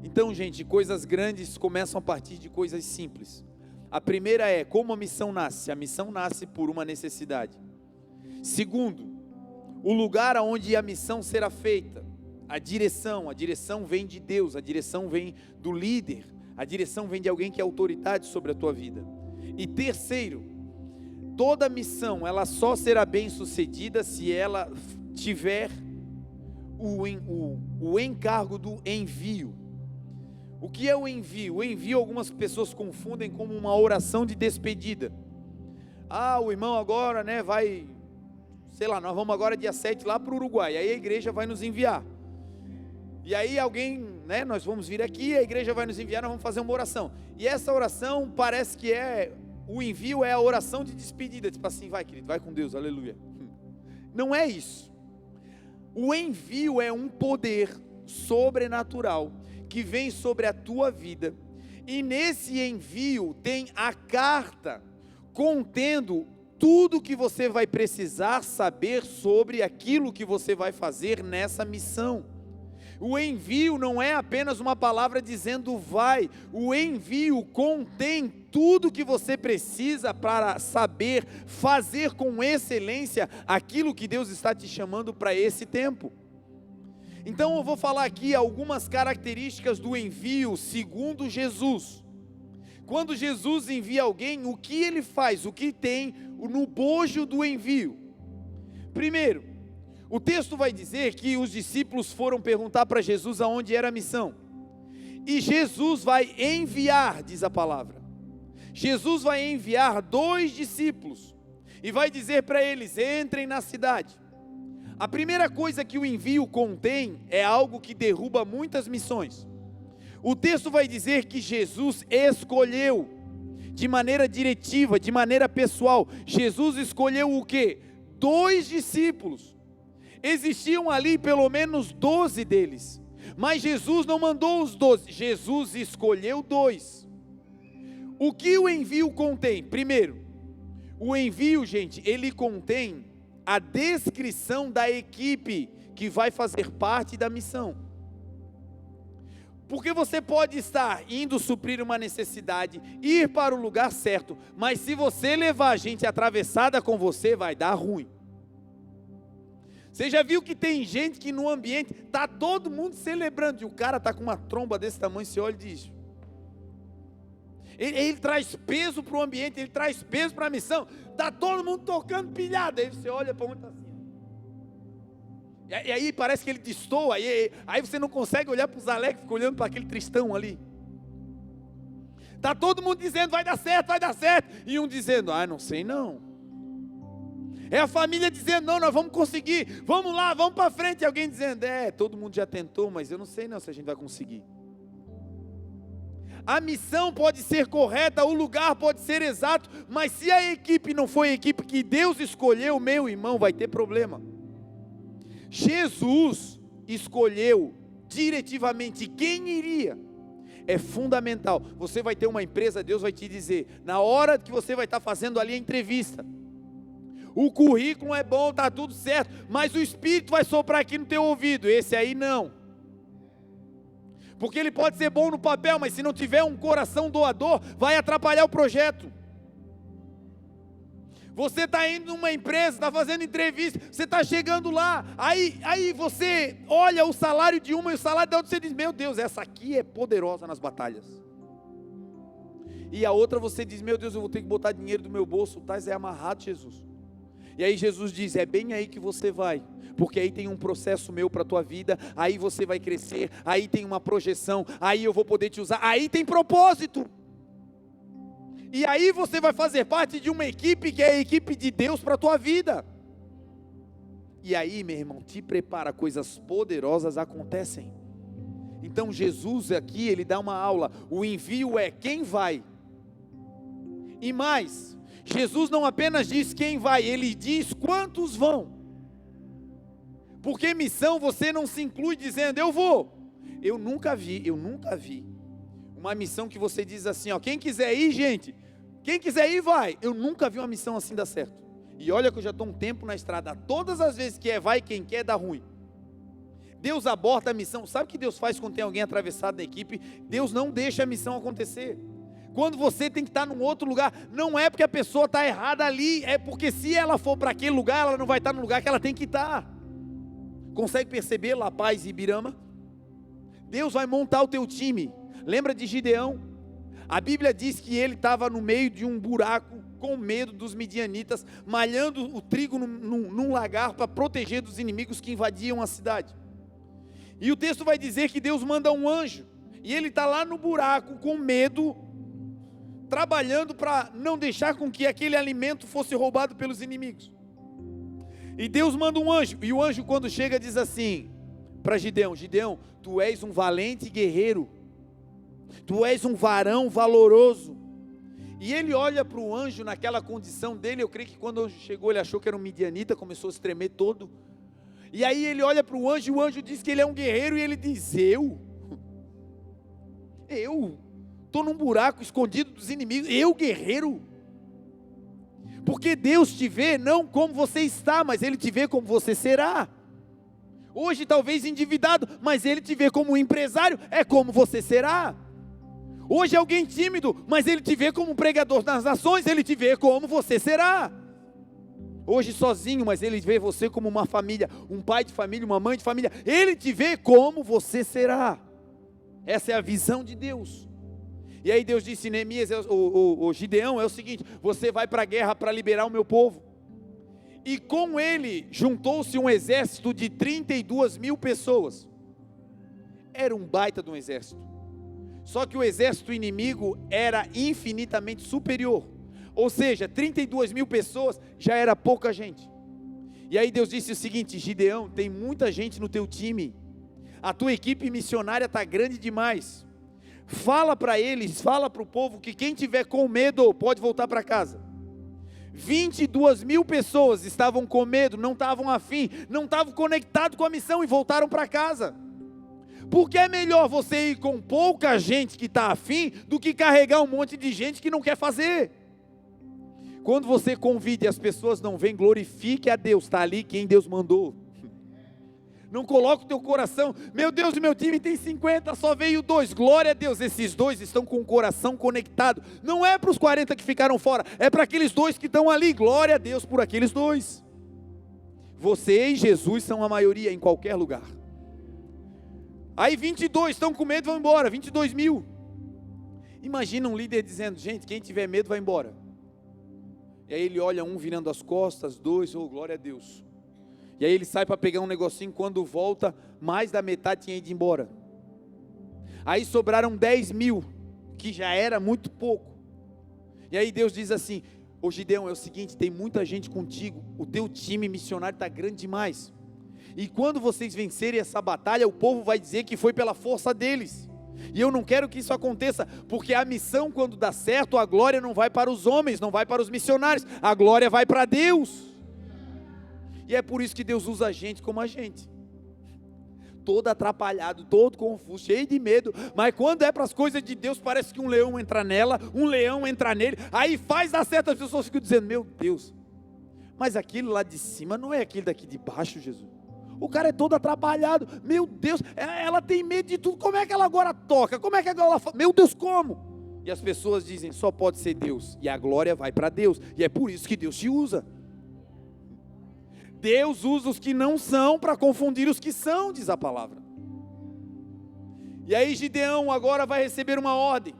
Então, gente, coisas grandes começam a partir de coisas simples. A primeira é: como a missão nasce? A missão nasce por uma necessidade. Segundo, o lugar aonde a missão será feita. A direção vem de Deus, a direção vem do líder, a direção vem de alguém que é autoridade sobre a tua vida. E terceiro, toda missão, ela só será bem sucedida se ela tiver o encargo do envio. O que é o envio? O envio, algumas pessoas confundem como uma oração de despedida. O irmão agora, né, vai, sei lá, nós vamos agora dia 7 lá para o Uruguai, aí a igreja vai nos enviar. E aí alguém, né, nós vamos vir aqui, a igreja vai nos enviar, nós vamos fazer uma oração. E essa oração parece que o envio é a oração de despedida, tipo assim: vai querido, vai com Deus, aleluia. Não é isso. O envio é um poder sobrenatural que vem sobre a tua vida, e nesse envio tem a carta contendo tudo que você vai precisar saber sobre aquilo que você vai fazer nessa missão. O envio não é apenas uma palavra dizendo vai, o envio contém tudo que você precisa para saber fazer com excelência aquilo que Deus está te chamando para esse tempo. Então eu vou falar aqui algumas características do envio segundo Jesus. Quando Jesus envia alguém, o que ele faz? O que tem no bojo do envio? Primeiro, o texto vai dizer que os discípulos foram perguntar para Jesus aonde era a missão. E Jesus vai enviar, diz a palavra. Jesus vai enviar 2 discípulos e vai dizer para eles: entrem na cidade. A primeira coisa que o envio contém é algo que derruba muitas missões. O texto vai dizer que Jesus escolheu, de maneira diretiva, de maneira pessoal, Jesus escolheu o quê? 2 discípulos. Existiam ali pelo menos 12 deles, mas Jesus não mandou os 12, Jesus escolheu 2. O que o envio contém? Primeiro, o envio, gente, ele contém a descrição da equipe que vai fazer parte da missão. Porque você pode estar indo suprir uma necessidade, ir para o lugar certo, mas se você levar a gente atravessada com você, vai dar ruim. Você já viu que tem gente que no ambiente está todo mundo celebrando, e o cara está com uma tromba desse tamanho, você olha e diz: ele traz peso para o ambiente, ele traz peso para a missão, está todo mundo tocando pilhada, aí você olha para onde está assim, e aí parece que ele destoa, aí você não consegue olhar para os alegres, fica olhando para aquele tristão ali. Está todo mundo dizendo: vai dar certo, e um dizendo: não sei não. É a família dizendo: não, nós vamos conseguir, vamos lá, vamos para frente. E alguém dizendo: todo mundo já tentou, mas eu não sei não se a gente vai conseguir. A missão pode ser correta, o lugar pode ser exato, mas se a equipe não foi a equipe que Deus escolheu, meu irmão, vai ter problema. Jesus escolheu diretivamente quem iria. É fundamental. Você vai ter uma empresa, Deus vai te dizer, na hora que você vai estar fazendo ali a entrevista, o currículo é bom, está tudo certo, mas o Espírito vai soprar aqui no teu ouvido, esse aí não. Porque ele pode ser bom no papel, mas se não tiver um coração doador, vai atrapalhar o projeto. Você está indo numa empresa, está fazendo entrevista, você está chegando lá, aí você olha o salário de uma e o salário da outra, você diz, meu Deus, essa aqui é poderosa nas batalhas. E a outra você diz, meu Deus, eu vou ter que botar dinheiro do meu bolso, tais é amarrado, Jesus. E aí Jesus diz, é bem aí que você vai, porque aí tem um processo meu para a tua vida, aí você vai crescer, aí tem uma projeção, aí eu vou poder te usar, aí tem propósito. E aí você vai fazer parte de uma equipe que é a equipe de Deus para a tua vida. E aí, meu irmão, te prepara, coisas poderosas acontecem. Então Jesus aqui, ele dá uma aula, o envio é quem vai. E mais, Jesus não apenas diz quem vai, ele diz quantos vão. Porque missão você não se inclui dizendo, eu vou. Eu nunca vi uma missão que você diz assim, ó, quem quiser ir, gente, quem quiser ir, vai. Eu nunca vi uma missão assim dar certo. E olha que eu já estou um tempo na estrada, todas as vezes que é vai, quem quer, dá ruim. Deus aborta a missão. Sabe o que Deus faz quando tem alguém atravessado na equipe? Deus não deixa a missão acontecer. Quando você tem que estar num outro lugar, não é porque a pessoa está errada ali, é porque se ela for para aquele lugar, ela não vai estar no lugar que ela tem que estar. Consegue perceber La Paz e Ibirama? Deus vai montar o teu time. Lembra de Gideão? A Bíblia diz que ele estava no meio de um buraco, com medo dos midianitas, malhando o trigo num lagar para proteger dos inimigos que invadiam a cidade. E o texto vai dizer que Deus manda um anjo, e ele está lá no buraco com medo, trabalhando para não deixar com que aquele alimento fosse roubado pelos inimigos. E Deus manda um anjo, e o anjo quando chega diz assim para Gideão, Gideão, tu és um valente guerreiro, tu és um varão valoroso. E ele olha para o anjo naquela condição dele, eu creio que quando o anjo chegou ele achou que era um midianita, começou a se tremer todo. E aí ele olha para o anjo diz que ele é um guerreiro, e ele diz, eu estou num buraco escondido dos inimigos, eu guerreiro? Porque Deus te vê não como você está, mas Ele te vê como você será. Hoje talvez endividado, mas Ele te vê como um empresário, é como você será. Hoje alguém tímido, mas Ele te vê como um pregador nas nações, Ele te vê como você será. Hoje sozinho, mas Ele vê você como uma família, um pai de família, uma mãe de família, Ele te vê como você será. Essa é a visão de Deus. E aí Deus disse, Neemias, o Gideão, é o seguinte, você vai para a guerra para liberar o meu povo. E com ele juntou-se um exército de 32 mil pessoas. Era um baita de um exército. Só que o exército inimigo era infinitamente superior. Ou seja, 32 mil pessoas já era pouca gente. E aí Deus disse o seguinte, Gideão, tem muita gente no teu time. A tua equipe missionária está grande demais. Fala para eles, fala para o povo que quem tiver com medo pode voltar para casa. 22 mil pessoas estavam com medo, não estavam afim, não estavam conectados com a missão e voltaram para casa. Porque é melhor você ir com pouca gente que está afim do que carregar um monte de gente que não quer fazer. Quando você convide e as pessoas não vêm, glorifique a Deus, está ali quem Deus mandou. Não coloque o teu coração, meu Deus, o meu time tem 50, só veio 2, glória a Deus, esses 2 estão com o coração conectado, não é para os 40 que ficaram fora, é para aqueles 2 que estão ali, glória a Deus por aqueles 2, você e Jesus são a maioria em qualquer lugar. Aí 22 estão com medo, vão embora, 22 mil, imagina um líder dizendo, gente, quem tiver medo vai embora, e aí ele olha um virando as costas, 2, oh glória a Deus. E aí ele sai para pegar um negocinho, quando volta, mais da metade tinha ido embora. Aí sobraram 10 mil, que já era muito pouco. E aí Deus diz assim, ô Gideão, é o seguinte, tem muita gente contigo, o teu time missionário está grande demais. E quando vocês vencerem essa batalha, o povo vai dizer que foi pela força deles. E eu não quero que isso aconteça, porque a missão, quando dá certo, a glória não vai para os homens, não vai para os missionários, a glória vai para Deus. E é por isso que Deus usa a gente como a gente, todo atrapalhado, todo confuso, cheio de medo, mas quando é para as coisas de Deus, parece que um leão entra nela, um leão entra nele, aí faz dar certo, as pessoas ficam dizendo, meu Deus, mas aquilo lá de cima não é aquele daqui de baixo, Jesus. O cara é todo atrapalhado, meu Deus, ela tem medo de tudo, como é que ela agora toca, como é que ela fala, meu Deus, como? E as pessoas dizem, só pode ser Deus, e a glória vai para Deus, e é por isso que Deus te usa. Deus usa os que não são para confundir os que são, diz a palavra. E aí Gideão agora vai receber uma ordem.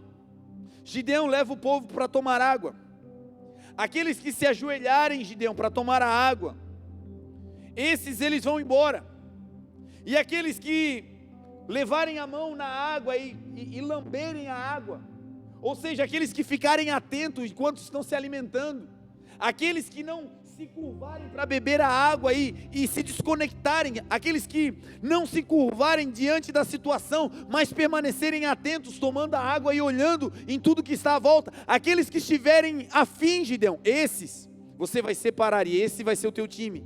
Gideão leva o povo para tomar água. Aqueles que se ajoelharem, Gideão, para tomar a água, esses eles vão embora. E aqueles que levarem a mão na água e lamberem a água, ou seja, aqueles que ficarem atentos enquanto estão se alimentando, aqueles que não se curvarem para beber a água e se desconectarem, aqueles que não se curvarem diante da situação, mas permanecerem atentos, tomando a água e olhando em tudo que está à volta, aqueles que estiverem afim, Gideão, esses você vai separar, e esse vai ser o teu time.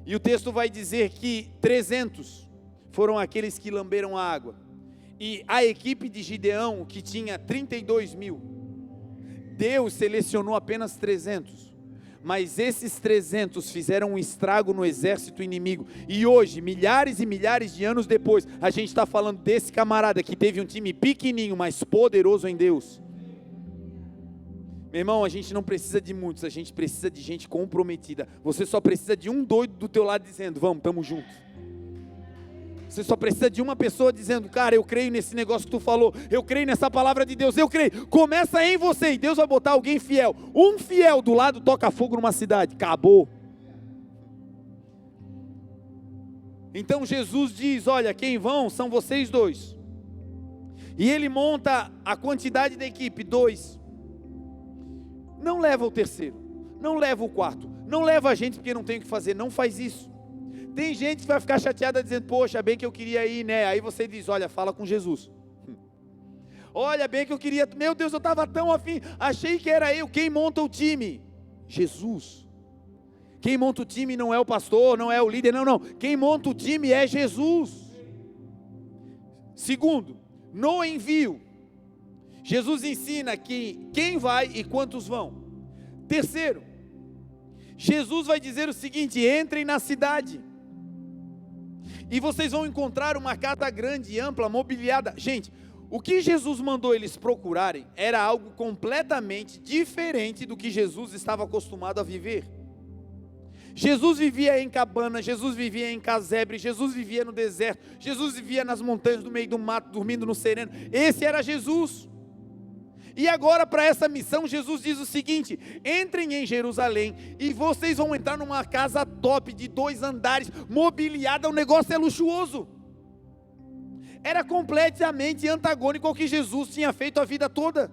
E o texto vai dizer que 300 foram aqueles que lamberam a água, e a equipe de Gideão, que tinha 32 mil, Deus selecionou apenas 300, mas esses 300 fizeram um estrago no exército inimigo, e hoje, milhares e milhares de anos depois, a gente está falando desse camarada que teve um time pequenininho, mas poderoso em Deus. Meu irmão, a gente não precisa de muitos, a gente precisa de gente comprometida. Você só precisa de um doido do teu lado dizendo, vamos, estamos juntos. Você só precisa de uma pessoa dizendo, cara, eu creio nesse negócio que tu falou, eu creio nessa palavra de Deus, eu creio. Começa em você e Deus vai botar alguém fiel. Um fiel do lado toca fogo numa cidade, acabou. Então Jesus diz, olha, quem vão são vocês dois. E ele monta a quantidade da equipe, 2. Não leva o terceiro, não leva o quarto, não leva a gente porque não tem o que fazer, não faz isso. Tem gente que vai ficar chateada dizendo, poxa, bem que eu queria ir, né? Aí você diz, olha, fala com Jesus. Olha, bem que eu queria, meu Deus, eu estava tão afim, achei que era eu. Quem monta o time? Jesus. Quem monta o time não é o pastor, não é o líder, não. Quem monta o time é Jesus. Segundo, no envio, Jesus ensina que quem vai e quantos vão. Terceiro, Jesus vai dizer o seguinte, entrem na cidade, e vocês vão encontrar uma casa grande, ampla, mobiliada. Gente, o que Jesus mandou eles procurarem, era algo completamente diferente do que Jesus estava acostumado a viver. Jesus vivia em cabana, Jesus vivia em casebre, Jesus vivia no deserto, Jesus vivia nas montanhas, no meio do mato, dormindo no sereno. Esse era Jesus. E agora para essa missão, Jesus diz o seguinte, entrem em Jerusalém, e vocês vão entrar numa casa top, de 2 andares, mobiliada, o negócio é luxuoso. Era completamente antagônico ao que Jesus tinha feito a vida toda.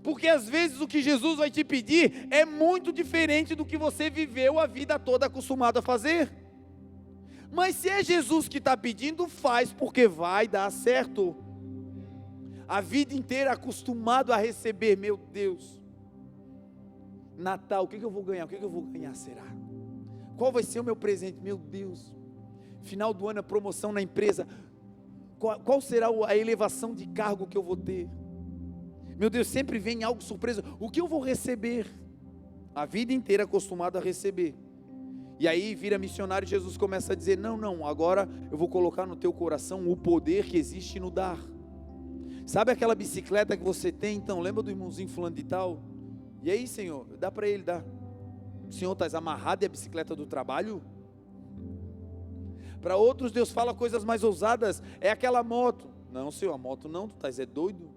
Porque às vezes o que Jesus vai te pedir, é muito diferente do que você viveu a vida toda acostumado a fazer. Mas se é Jesus que está pedindo, faz, porque vai dar certo. A vida inteira acostumado a receber, meu Deus, Natal, o que eu vou ganhar? O que eu vou ganhar será? Qual vai ser o meu presente? Meu Deus, final do ano a promoção na empresa, qual será a elevação de cargo que eu vou ter? Meu Deus, sempre vem algo surpresa, o que eu vou receber? A vida inteira acostumado a receber. E aí vira missionário, Jesus começa a dizer, não, agora eu vou colocar no teu coração o poder que existe no dar. Sabe aquela bicicleta que você tem? Então, lembra do irmãozinho fulano de tal? E aí, Senhor, dá para ele, dá. Senhor, estás amarrado e a bicicleta do trabalho? Para outros, Deus fala coisas mais ousadas, é aquela moto. Não, Senhor, a moto não, tu estás doido.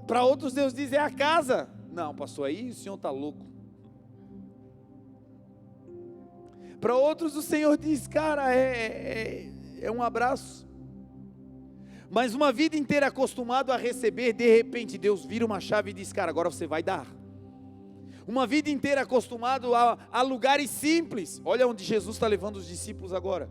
Para outros, Deus diz, é a casa. Não, pastor, aí o Senhor está louco. Para outros, o Senhor diz, cara, é um abraço. Mas uma vida inteira acostumado a receber, de repente Deus vira uma chave e diz, cara, agora você vai dar. Uma vida inteira acostumado a lugares simples. Olha onde Jesus está levando os discípulos agora.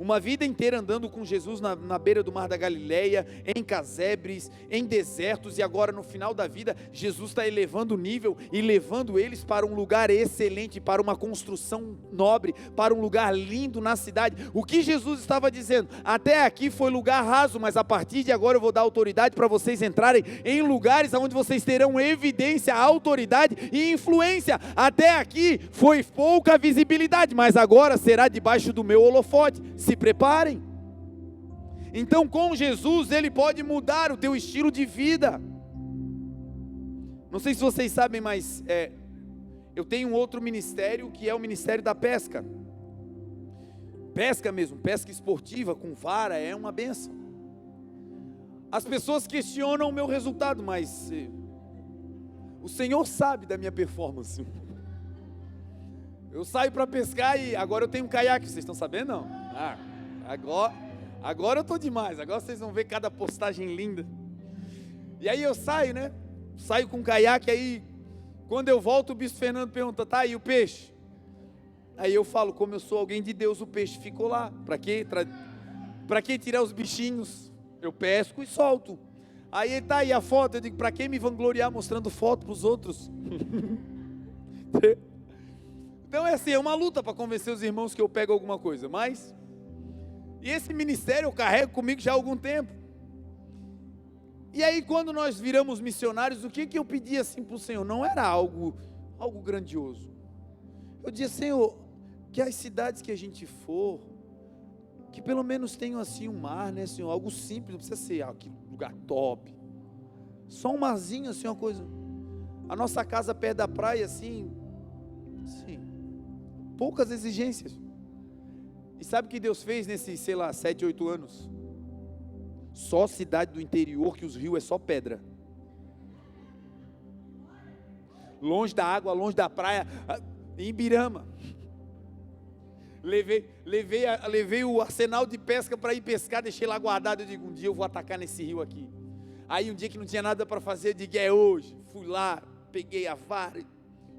uma vida inteira andando com Jesus na beira do mar da Galileia, em casebres, em desertos, e agora no final da vida, Jesus está elevando o nível e levando eles para um lugar excelente, para uma construção nobre, para um lugar lindo na cidade. O que Jesus estava dizendo? Até aqui foi lugar raso, mas a partir de agora eu vou dar autoridade para vocês entrarem em lugares onde vocês terão evidência, autoridade e influência. Até aqui foi pouca visibilidade, mas agora será debaixo do meu holofote. Se preparem. Então, com Jesus, Ele pode mudar o teu estilo de vida. Não sei se vocês sabem, mas eu tenho um outro ministério, que é o ministério da pesca. Pesca mesmo, pesca esportiva, com vara, é uma bênção. As pessoas questionam o meu resultado, mas o Senhor sabe da minha performance. Eu saio para pescar e agora eu tenho um caiaque, vocês estão sabendo não? Agora eu estou demais, agora vocês vão ver cada postagem linda. E aí eu saio, né? Saio com um caiaque, aí quando eu volto o bispo Fernando pergunta, tá, e o peixe? Aí eu falo, como eu sou alguém de Deus, o peixe ficou lá. Para quê? Para que tirar os bichinhos? Eu pesco e solto. Aí ele tá, e a foto? Eu digo, para que me vangloriar mostrando foto para os outros? Então é assim, é uma luta para convencer os irmãos que eu pego alguma coisa, mas... E esse ministério eu carrego comigo já há algum tempo. E aí quando nós viramos missionários, o que eu pedi assim para o Senhor? Não era algo grandioso. Eu dizia, Senhor, que as cidades que a gente for, que pelo menos tenham assim um mar, né, Senhor? Algo simples, não precisa ser aquele lugar top. Só um marzinho, assim, uma coisa. A nossa casa perto da praia, assim, poucas exigências. E sabe o que Deus fez nesses, 7, 8 anos? Só cidade do interior que os rios é só pedra. Longe da água, longe da praia, em Ibirama. Levei o arsenal de pesca para ir pescar, deixei lá guardado. Eu digo, um dia eu vou atacar nesse rio aqui. Aí um dia que não tinha nada para fazer, eu digo, é hoje. Fui lá, peguei a vara,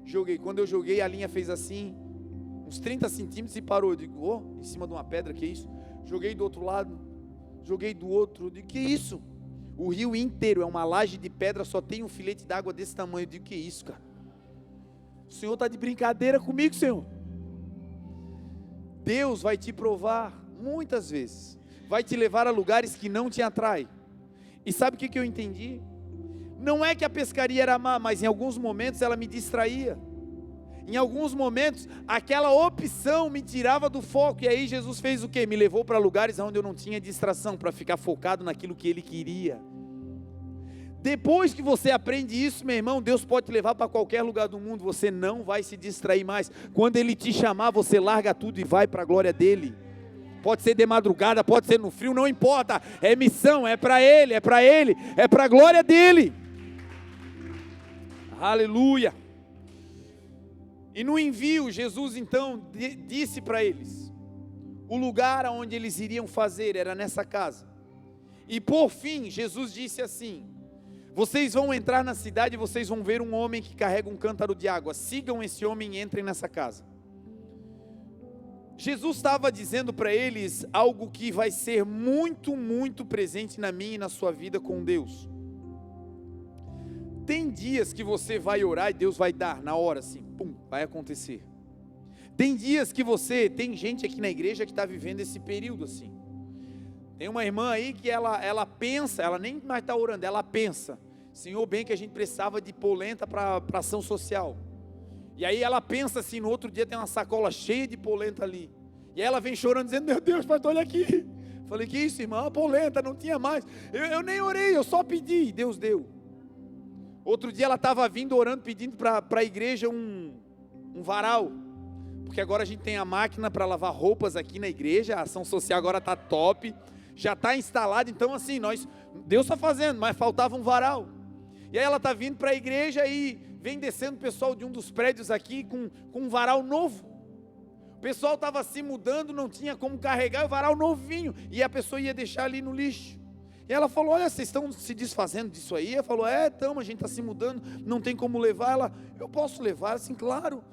joguei. Quando eu joguei, a linha fez assim, uns 30 centímetros e parou. Eu digo, em cima de uma pedra, que isso? Joguei do outro lado, joguei do outro. Eu digo, que isso? O rio inteiro é uma laje de pedra, só tem um filete d'água desse tamanho. Eu digo, que isso, cara? O Senhor está de brincadeira comigo, Senhor? Deus vai te provar muitas vezes, vai te levar a lugares que não te atraem. E sabe o que eu entendi? Não é que a pescaria era má, mas em alguns momentos ela me distraía. Em alguns momentos aquela opção me tirava do foco. E aí Jesus fez o quê? Me levou para lugares onde eu não tinha distração, para ficar focado naquilo que Ele queria. Depois que você aprende isso, meu irmão, Deus pode te levar para qualquer lugar do mundo, você não vai se distrair mais. Quando Ele te chamar, você larga tudo e vai para a glória dEle. Pode ser de madrugada, pode ser no frio, não importa, é missão, é para Ele, é para Ele, é para a glória dEle. Aleluia. E no envio, Jesus então disse para eles, o lugar onde eles iriam fazer era nessa casa. E por fim, Jesus disse assim, vocês vão entrar na cidade e vocês vão ver um homem que carrega um cântaro de água. Sigam esse homem e entrem nessa casa. Jesus estava dizendo para eles algo que vai ser muito, muito presente na minha e na sua vida com Deus. Tem dias que você vai orar e Deus vai dar na hora assim, pum, vai acontecer. Tem dias que tem gente aqui na igreja que está vivendo esse período assim. Tem uma irmã aí que ela pensa, ela nem mais está orando, ela pensa, Senhor, bem que a gente precisava de polenta para ação social. E aí ela pensa assim, no outro dia tem uma sacola cheia de polenta ali. E aí ela vem chorando, dizendo, meu Deus, pastor, olha aqui. Falei, que isso, irmã? A polenta, não tinha mais. Eu nem orei, eu só pedi, e Deus deu. Outro dia ela estava vindo orando, pedindo para a igreja um varal. Porque agora a gente tem a máquina para lavar roupas aqui na igreja, a ação social agora está top. Já está instalado, então assim, Deus está fazendo, mas faltava um varal. E aí ela está vindo para a igreja e vem descendo o pessoal de um dos prédios aqui com um varal novo. O pessoal estava se mudando, não tinha como carregar, o varal novinho, e a pessoa ia deixar ali no lixo. E ela falou, olha, vocês estão se desfazendo disso aí? Ela falou, a gente está se mudando, não tem como levar. Ela, eu posso levar? Assim, claro.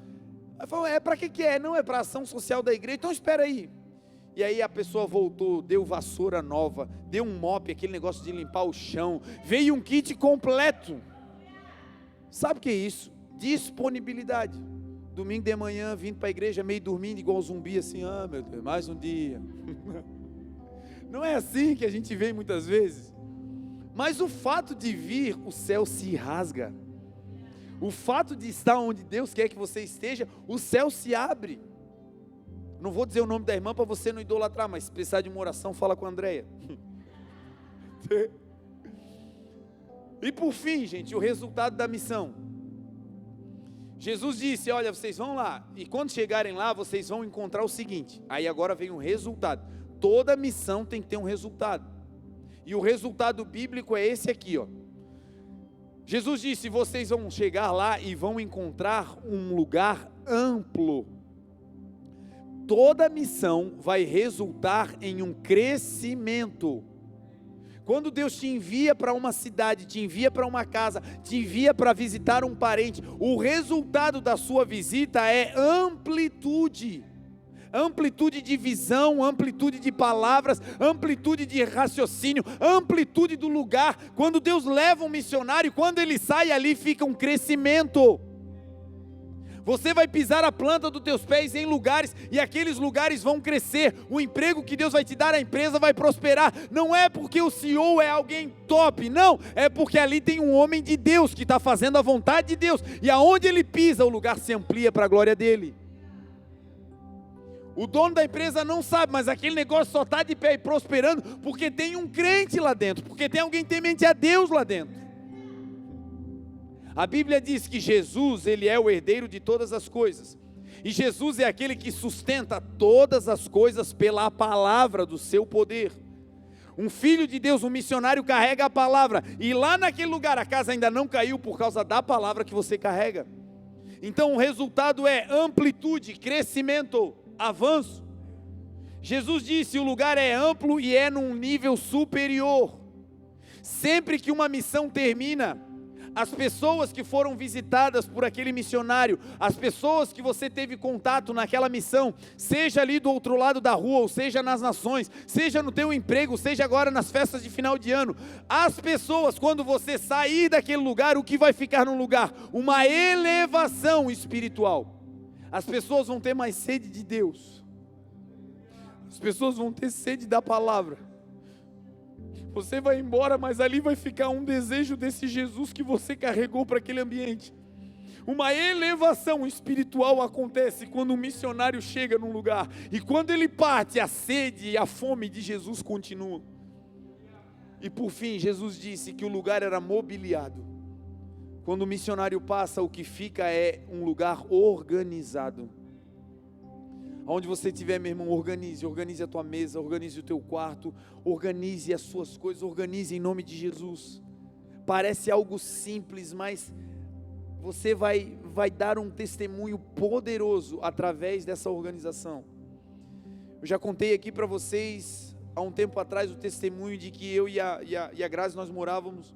Ela falou, para que é? Não, é para a ação social da igreja, então espera aí. E aí a pessoa voltou, deu vassoura nova, deu um mop, aquele negócio de limpar o chão, veio um kit completo. Sabe o que é isso? Disponibilidade. Domingo de manhã, vindo para a igreja, meio dormindo, igual zumbi, assim, meu Deus, mais um dia. Não é assim que a gente vê muitas vezes. Mas o fato de vir, o céu se rasga. O fato de estar onde Deus quer que você esteja, o céu se abre. Não vou dizer o nome da irmã para você não idolatrar, mas se precisar de uma oração, fala com a Andréia. E por fim, gente, o resultado da missão. Jesus disse, olha, vocês vão lá, e quando chegarem lá, vocês vão encontrar o seguinte. Aí agora vem um resultado. Toda missão tem que ter um resultado. E o resultado bíblico é esse aqui, ó. Jesus disse, vocês vão chegar lá e vão encontrar um lugar amplo. Toda missão vai resultar em um crescimento. Quando Deus te envia para uma cidade, te envia para uma casa, te envia para visitar um parente, o resultado da sua visita é amplitude. Amplitude de visão, amplitude de palavras, amplitude de raciocínio, amplitude do lugar. Quando Deus leva um missionário, quando ele sai ali fica um crescimento. Você vai pisar a planta dos teus pés em lugares, e aqueles lugares vão crescer. O emprego que Deus vai te dar, a empresa vai prosperar. Não é porque o CEO é alguém top, não. É porque ali tem um homem de Deus, que está fazendo a vontade de Deus. E aonde ele pisa, o lugar se amplia para a glória dele. O dono da empresa não sabe, mas aquele negócio só está de pé e prosperando, porque tem um crente lá dentro, porque tem alguém temente a Deus lá dentro. A Bíblia diz que Jesus, ele é o herdeiro de todas as coisas. E Jesus é aquele que sustenta todas as coisas pela palavra do seu poder. Um filho de Deus, um missionário carrega a palavra. E lá naquele lugar a casa ainda não caiu por causa da palavra que você carrega. Então o resultado é amplitude, crescimento, avanço. Jesus disse, o lugar é amplo e é num nível superior. Sempre que uma missão termina, as pessoas que foram visitadas por aquele missionário, as pessoas que você teve contato naquela missão, seja ali do outro lado da rua, ou seja nas nações, seja no teu emprego, seja agora nas festas de final de ano, as pessoas, quando você sair daquele lugar, o que vai ficar no lugar? Uma elevação espiritual. As pessoas vão ter mais sede de Deus, as pessoas vão ter sede da palavra. Você vai embora, mas ali vai ficar um desejo desse Jesus que você carregou para aquele ambiente. Uma elevação espiritual acontece quando um missionário chega num lugar, e quando ele parte, a sede e a fome de Jesus continuam. E por fim, Jesus disse que o lugar era mobiliado. Quando o missionário passa, o que fica é um lugar organizado. Onde você estiver, meu irmão, organize a tua mesa, organize o teu quarto, organize as suas coisas, organize em nome de Jesus. Parece algo simples, mas você vai dar um testemunho poderoso através dessa organização. Eu já contei aqui para vocês, há um tempo atrás, o testemunho de que eu e a Grazi, nós morávamos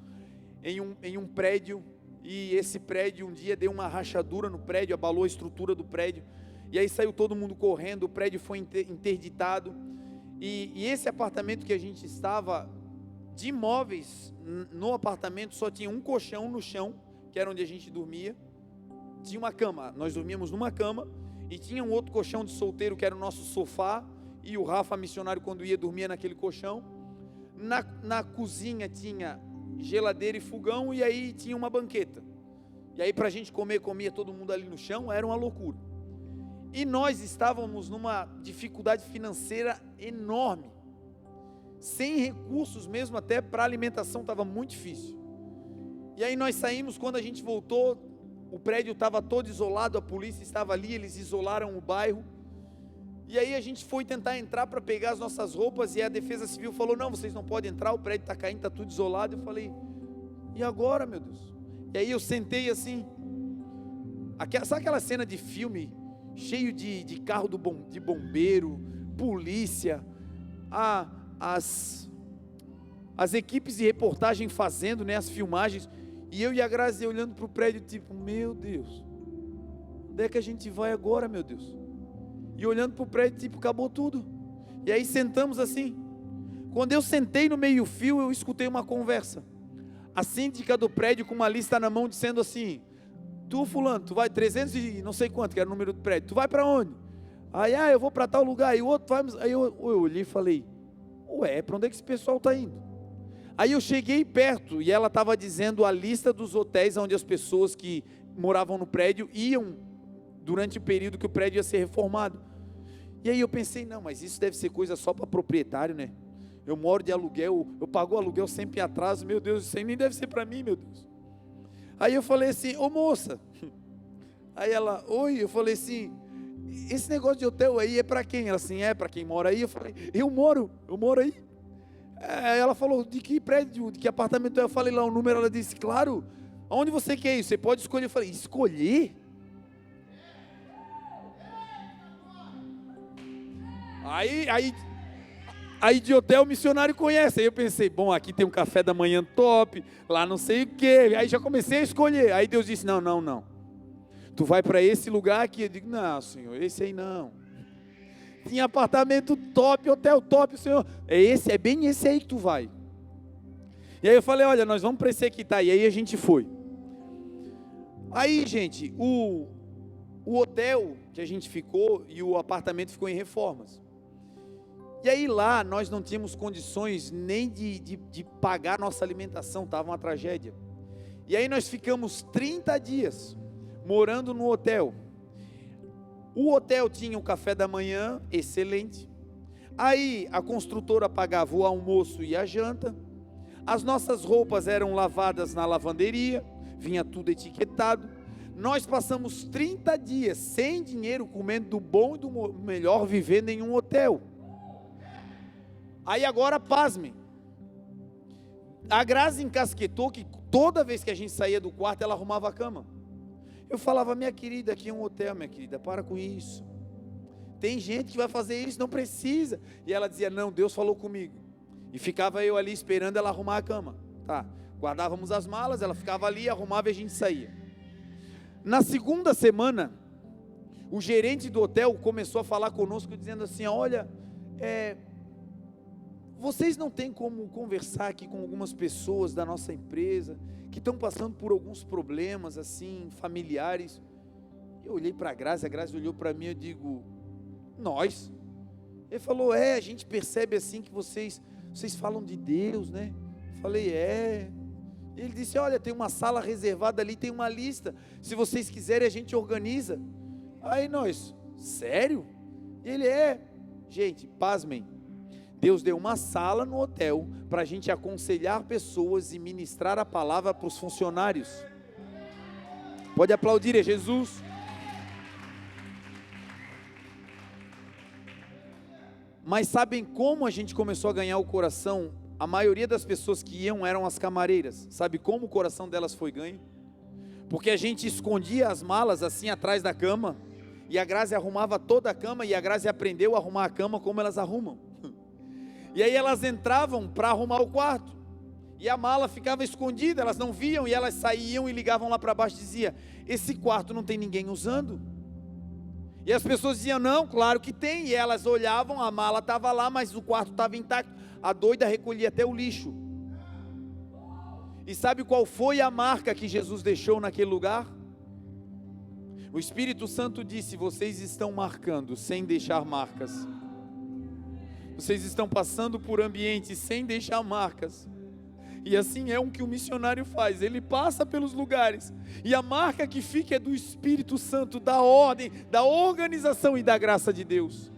em um prédio, e esse prédio um dia deu uma rachadura no prédio, abalou a estrutura do prédio. E aí saiu todo mundo correndo, o prédio foi interditado. E esse apartamento que a gente estava, de imóveis, no apartamento só tinha um colchão no chão, que era onde a gente dormia. Tinha uma cama, nós dormíamos numa cama. E tinha um outro colchão de solteiro, que era o nosso sofá. E o Rafa, missionário, quando ia, dormia naquele colchão. Na cozinha tinha geladeira e fogão, e aí tinha uma banqueta. E aí para a gente comer, comia todo mundo ali no chão, era uma loucura. E nós estávamos numa dificuldade financeira enorme, sem recursos mesmo, até para alimentação estava muito difícil. E aí nós saímos, quando a gente voltou, o prédio estava todo isolado, a polícia estava ali, eles isolaram o bairro. E aí a gente foi tentar entrar para pegar as nossas roupas, e a Defesa Civil falou, não, vocês não podem entrar, o prédio está caindo, está tudo isolado. Eu falei, e agora, meu Deus? E aí eu sentei assim, sabe aquela cena de filme, cheio de carro de bombeiro, polícia, as equipes de reportagem fazendo, né, as filmagens, e eu e a Grazi olhando para o prédio, tipo, meu Deus, onde é que a gente vai agora, meu Deus? E olhando para o prédio, tipo, acabou tudo. E aí sentamos assim. Quando eu sentei no meio-fio, eu escutei uma conversa. A síndica do prédio com uma lista na mão dizendo assim: tu fulano, tu vai 300 e não sei quanto, que era o número do prédio, tu vai para onde? Aí, eu vou para tal lugar, e o outro vai, aí eu olhei e falei: ué, para onde é que esse pessoal está indo? Aí eu cheguei perto, e ela estava dizendo a lista dos hotéis onde as pessoas que moravam no prédio iam, durante o período que o prédio ia ser reformado. E aí eu pensei: não, mas isso deve ser coisa só para proprietário, né? Eu moro de aluguel, eu pago o aluguel sempre em atraso, meu Deus, isso aí nem deve ser para mim, meu Deus. Aí eu falei assim: ô moça. Aí ela: oi. Eu falei assim: esse negócio de hotel aí é para quem? Ela assim: é para quem mora aí. Eu falei: eu moro aí. Aí ela falou: de que prédio, de que apartamento é? Eu falei lá o número. Ela disse: claro, aonde você quer ir? Você pode escolher. Eu falei: escolher? Aí de hotel o missionário conhece. Aí eu pensei: bom, aqui tem um café da manhã top, lá não sei o que. Aí já comecei a escolher. Aí Deus disse: não. Tu vai para esse lugar aqui. Eu digo: não, Senhor, esse aí não. Tinha apartamento top, hotel top, Senhor. É bem esse aí que tu vai. E aí eu falei: olha, nós vamos para esse aqui, tá? E aí a gente foi. Aí, gente, o hotel que a gente ficou e o apartamento ficou em reformas. E aí lá nós não tínhamos condições nem de pagar nossa alimentação, estava uma tragédia. E aí nós ficamos 30 dias morando no hotel. O hotel tinha o café da manhã, excelente. Aí a construtora pagava o almoço e a janta. As nossas roupas eram lavadas na lavanderia, vinha tudo etiquetado. Nós passamos 30 dias sem dinheiro, comendo do bom e do melhor, vivendo em um hotel. Aí agora, pasmem, a Grazi encasquetou que toda vez que a gente saía do quarto, ela arrumava a cama. Eu falava: minha querida, aqui é um hotel, minha querida, para com isso. Tem gente que vai fazer isso, não precisa. E ela dizia: não, Deus falou comigo. E ficava eu ali esperando ela arrumar a cama. Tá, guardávamos as malas, ela ficava ali, arrumava e a gente saía. Na segunda semana, o gerente do hotel começou a falar conosco, dizendo assim: olha, vocês não têm como conversar aqui com algumas pessoas da nossa empresa, que estão passando por alguns problemas, assim, familiares? Eu olhei para a Grazi olhou para mim, eu digo: nós? Ele falou: a gente percebe assim que vocês falam de Deus, né? Falei: Ele disse: olha, tem uma sala reservada ali, tem uma lista, se vocês quiserem a gente organiza. Aí nós: sério? Ele: gente, pasmem, Deus deu uma sala no hotel para a gente aconselhar pessoas e ministrar a palavra para os funcionários. Pode aplaudir, é Jesus. Mas sabem como a gente começou a ganhar o coração? A maioria das pessoas que iam eram as camareiras. Sabe como o coração delas foi ganho? Porque a gente escondia as malas assim atrás da cama, e a Grazi arrumava toda a cama, e a Grazi aprendeu a arrumar a cama como elas arrumam. E aí elas entravam para arrumar o quarto, e a mala ficava escondida, elas não viam, e elas saíam e ligavam lá para baixo e diziam: esse quarto não tem ninguém usando. E as pessoas diziam: não, claro que tem. E elas olhavam, a mala estava lá, mas o quarto estava intacto. A doida recolhia até o lixo. E sabe qual foi a marca que Jesus deixou naquele lugar? O Espírito Santo disse: vocês estão marcando sem deixar marcas. Vocês estão passando por ambientes sem deixar marcas. E assim é o que o missionário faz. Ele passa pelos lugares, e a marca que fica é do Espírito Santo, da ordem, da organização e da graça de Deus.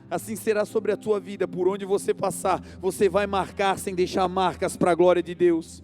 Assim será sobre a tua vida. Por onde você passar, você vai marcar sem deixar marcas para a glória de Deus.